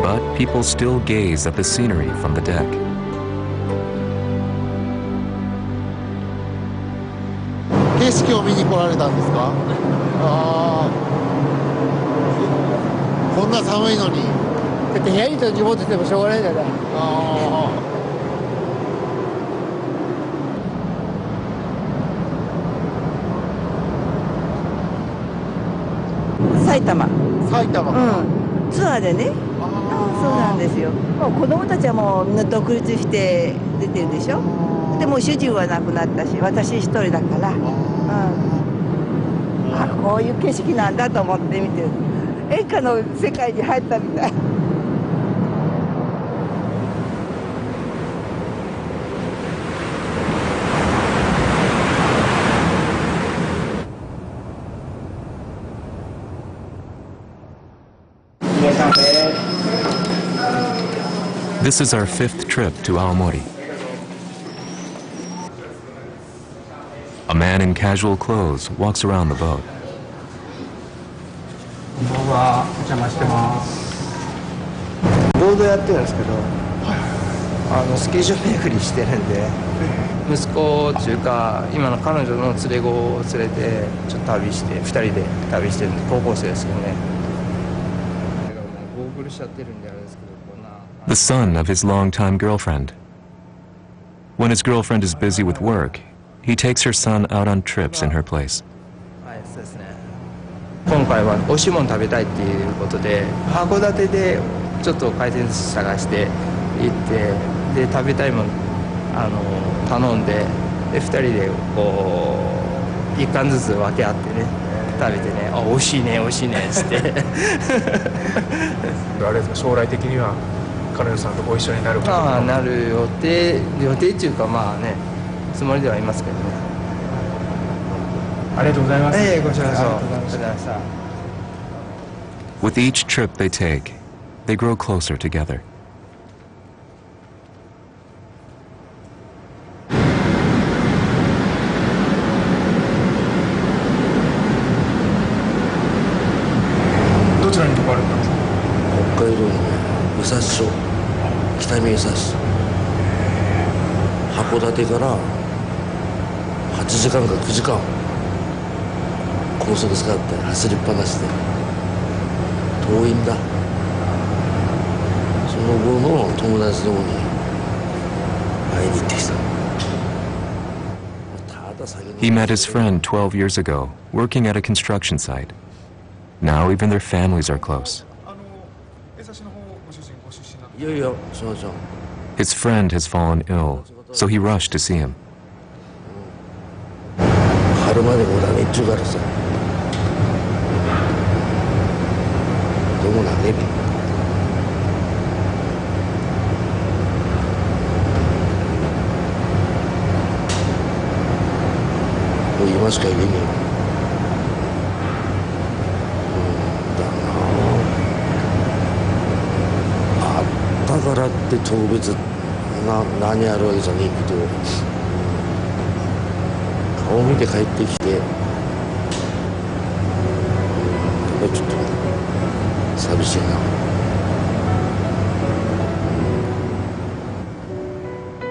S24: But people still gaze at the scenery from the deck.
S17: Ah. だって部屋に閉じこもっててもしょうがないじゃない。
S25: 埼玉。
S17: 埼玉。
S25: うん。ツアーでね。そうなんですよ。もう子供たちはもう独立して出てるでしょ。でも主人は亡くなったし、私一人だから。あ、こういう景色なんだと思って見てる。演歌の世界に入ったみたい。
S24: This is our 5th trip to Aomori. A man in casual clothes walks around the boat.
S2: こんばんは、お邪魔してます。
S14: ボードやってるんですけど、スキー場巡りしてるんで、息子っていうか今の彼女の連れ子を連れてちょっと旅して2人で旅してるんで、高校生ですけどね。ゴーグルしちゃってるんであれですけど。
S24: The son of his longtime girlfriend. When his girlfriend is busy with work, he takes her son out on trips in her place.
S14: そうですね。今回は美味しいもの食べたいっていうことで、函館でちょっと回転寿司探して行って、で食べたいもの頼んで、で2人でこう1貫ずつ分け合ってね、食べてね、あ、美味しいね美味しいねっつって。
S2: あれですか、将来的には彼女さんとご一緒になること
S14: がなる予定っていうか、まあね、つもりではいますけどね。
S2: ありがとうございます。
S14: こちらこそありがとうございました。
S24: With each trip they take, they grow closer together.
S2: どちらに泊まるんですか？
S15: 北海道の武蔵町、北見武蔵、函館から8時間か9時間高速使って走りっぱなしで遠いんだ。その後の友達の方に会いに行ってきた。
S24: He met his friend 12 years ago, working at a construction site. Now even their families are close. His friend has fallen ill, so he rushed to see him.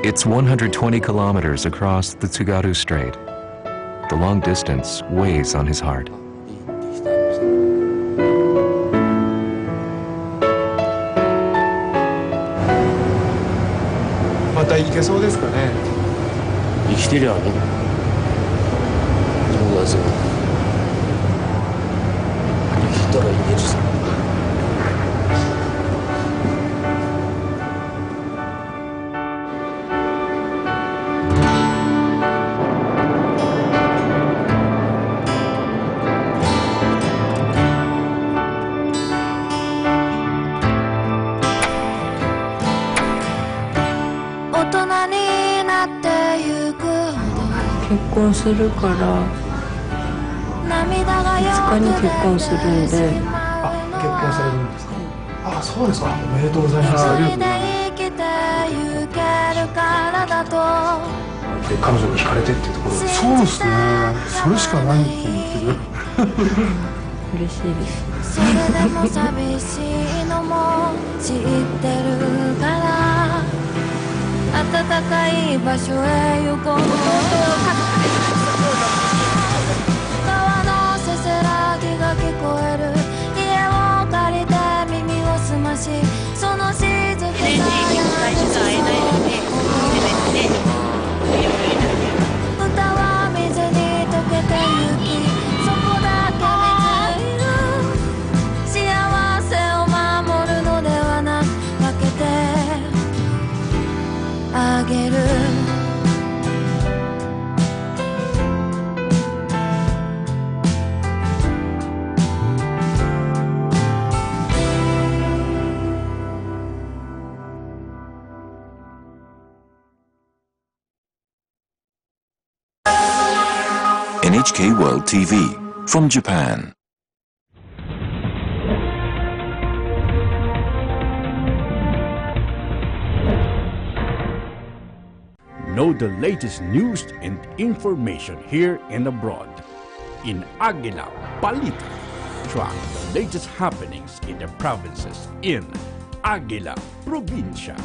S24: It's 120 kilometers across the Tsugaru Strait. The long distance weighs on his heart.
S2: また行けそうですかね。
S15: 生きてりゃね。友達が生きたらいいです。
S24: 「
S10: 結婚するから5日に結婚するんで。
S4: 結婚されるんですか？あ、そうですか。おめでとうございます。ありがとうございます。で、彼女に惹かれてっていうところ。そうですね。それしかないと思ってる。
S10: 嬉しいです。
S18: それでも寂しいのも知ってるから暖かい場所へ行こう。川のせせらぎが聞こえる。家を借りて耳を澄まし、その静けさ歌は水に溶けてゆき、そこだけ見ついる。幸せを守るのではなく分けてあげる。
S19: NHK World TV from Japan.
S20: Know the latest news and information here and abroad. In Aguila, Balita, track the latest happenings in the provinces in Aguila Provincia.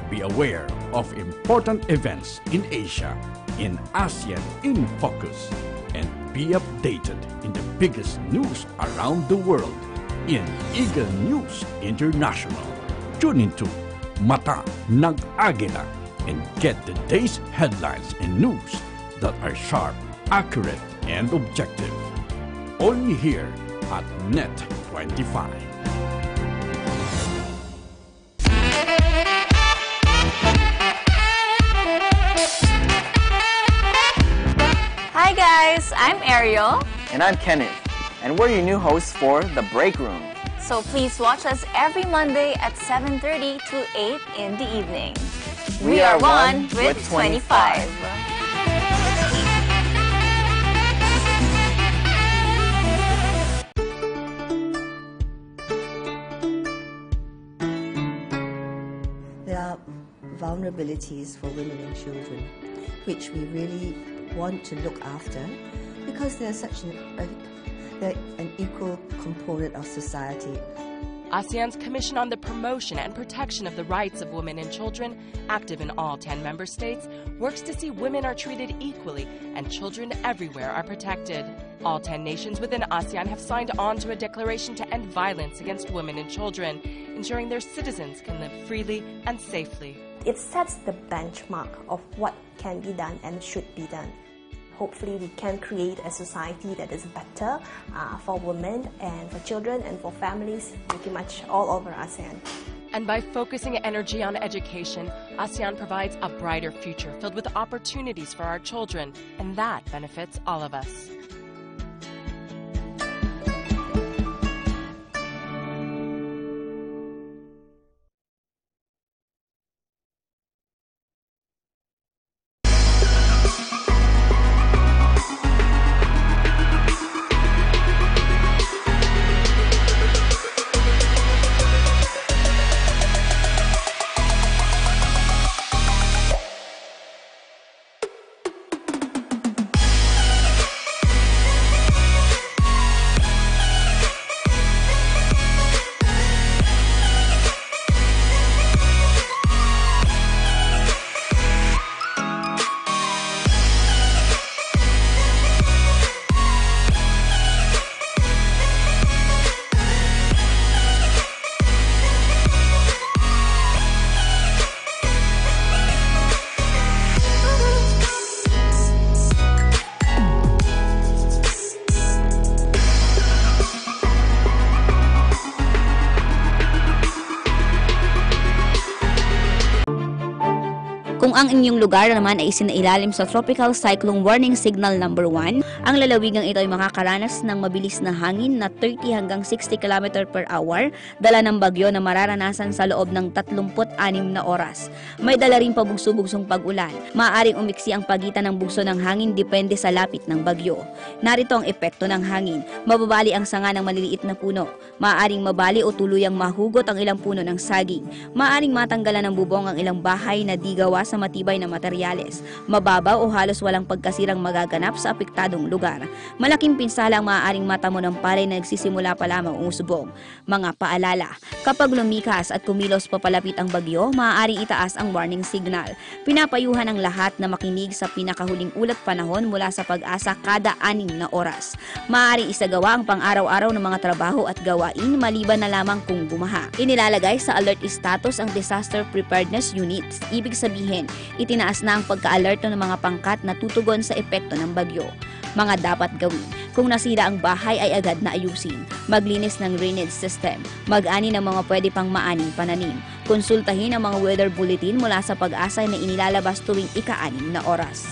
S20: Be aware of important events in Asia, in ASEAN in focus, and be updated in the biggest news around the world in Eagle News International. Tune into Mata ng Aguila and get the day's headlines and news that are sharp, accurate, and objective. Only here at Net 25.
S21: Hi guys, I'm Ariel.
S22: And I'm Kenneth. And we're your new hosts for The Break Room.
S21: So please watch us every Monday at 7:30 to 8 in the evening. We are one with 25.
S27: There are vulnerabilities for women and children which we really want to look after because they're such they're an equal component of society.
S28: ASEAN's Commission on the Promotion and Protection of the Rights of Women and Children, active in all 10 member states, works to see women are treated equally and children everywhere are protected. All 10 nations within ASEAN have signed on to a declaration to end violence against women and children, ensuring their citizens can live freely and safely.
S29: It sets the benchmark of what can be done and should be done. Hopefully we can create a society that is better for women and for children and for families pretty much all over ASEAN.
S28: And by focusing energy on education, ASEAN provides a brighter future filled with opportunities for our children, and that benefits all of us.
S1: Kung ang inyong lugar naman ay isinailalim sa Tropical Cyclone Warning Signal number 1, ang lalawigang ito ay makakaranas ng mabilis na hangin na 30 hanggang 60 km per hour, dala ng bagyo na mararanasan sa loob ng 36 na oras. May dala rin pabugso-bugsong pag-ulan. Maaaring umiksi ang pagitan ng bugso ng hangin depende sa lapit ng bagyo. Narito ang epekto ng hangin. Mababali ang sanga ng maliliit na puno. Maaaring mabali o tuluyang mahugot ang ilang puno ng saging. Maaaring matanggalan ng bubong ang ilang bahay na di gawa sa matibay na materyales. Mababaw o halos walang pagkasirang magaganap sa apektadong lugar. Malaking pinsala ang maaaring mata mo ng palay na nagsisimula pa lamang umusubong. Mga paalala, kapag lumikas at kumilos papalapit ang bagyo, maaaring itaas ang warning signal. Pinapayuhan ang lahat na makinig sa pinakahuling ulat panahon mula sa Pag-asa kada 6 na oras. Maaaring isagawa ang pang-araw-araw ng mga trabaho at gawain maliban na lamang kung bumaha. Inilalagay sa alert status ang Disaster Preparedness Units. Ibig sabihin, itinaas na ang pagka-alerto ng mga pangkat na tutugon sa epekto ng bagyo. Mga dapat gawin. Kung nasira ang bahay ay agad na ayusin. Maglinis ng drainage system. Mag-ani ng mga pwede pang maaning pananim. Konsultahin ang mga weather bulletin mula sa Pag-asa na inilalabas tuwing ika-6 na oras.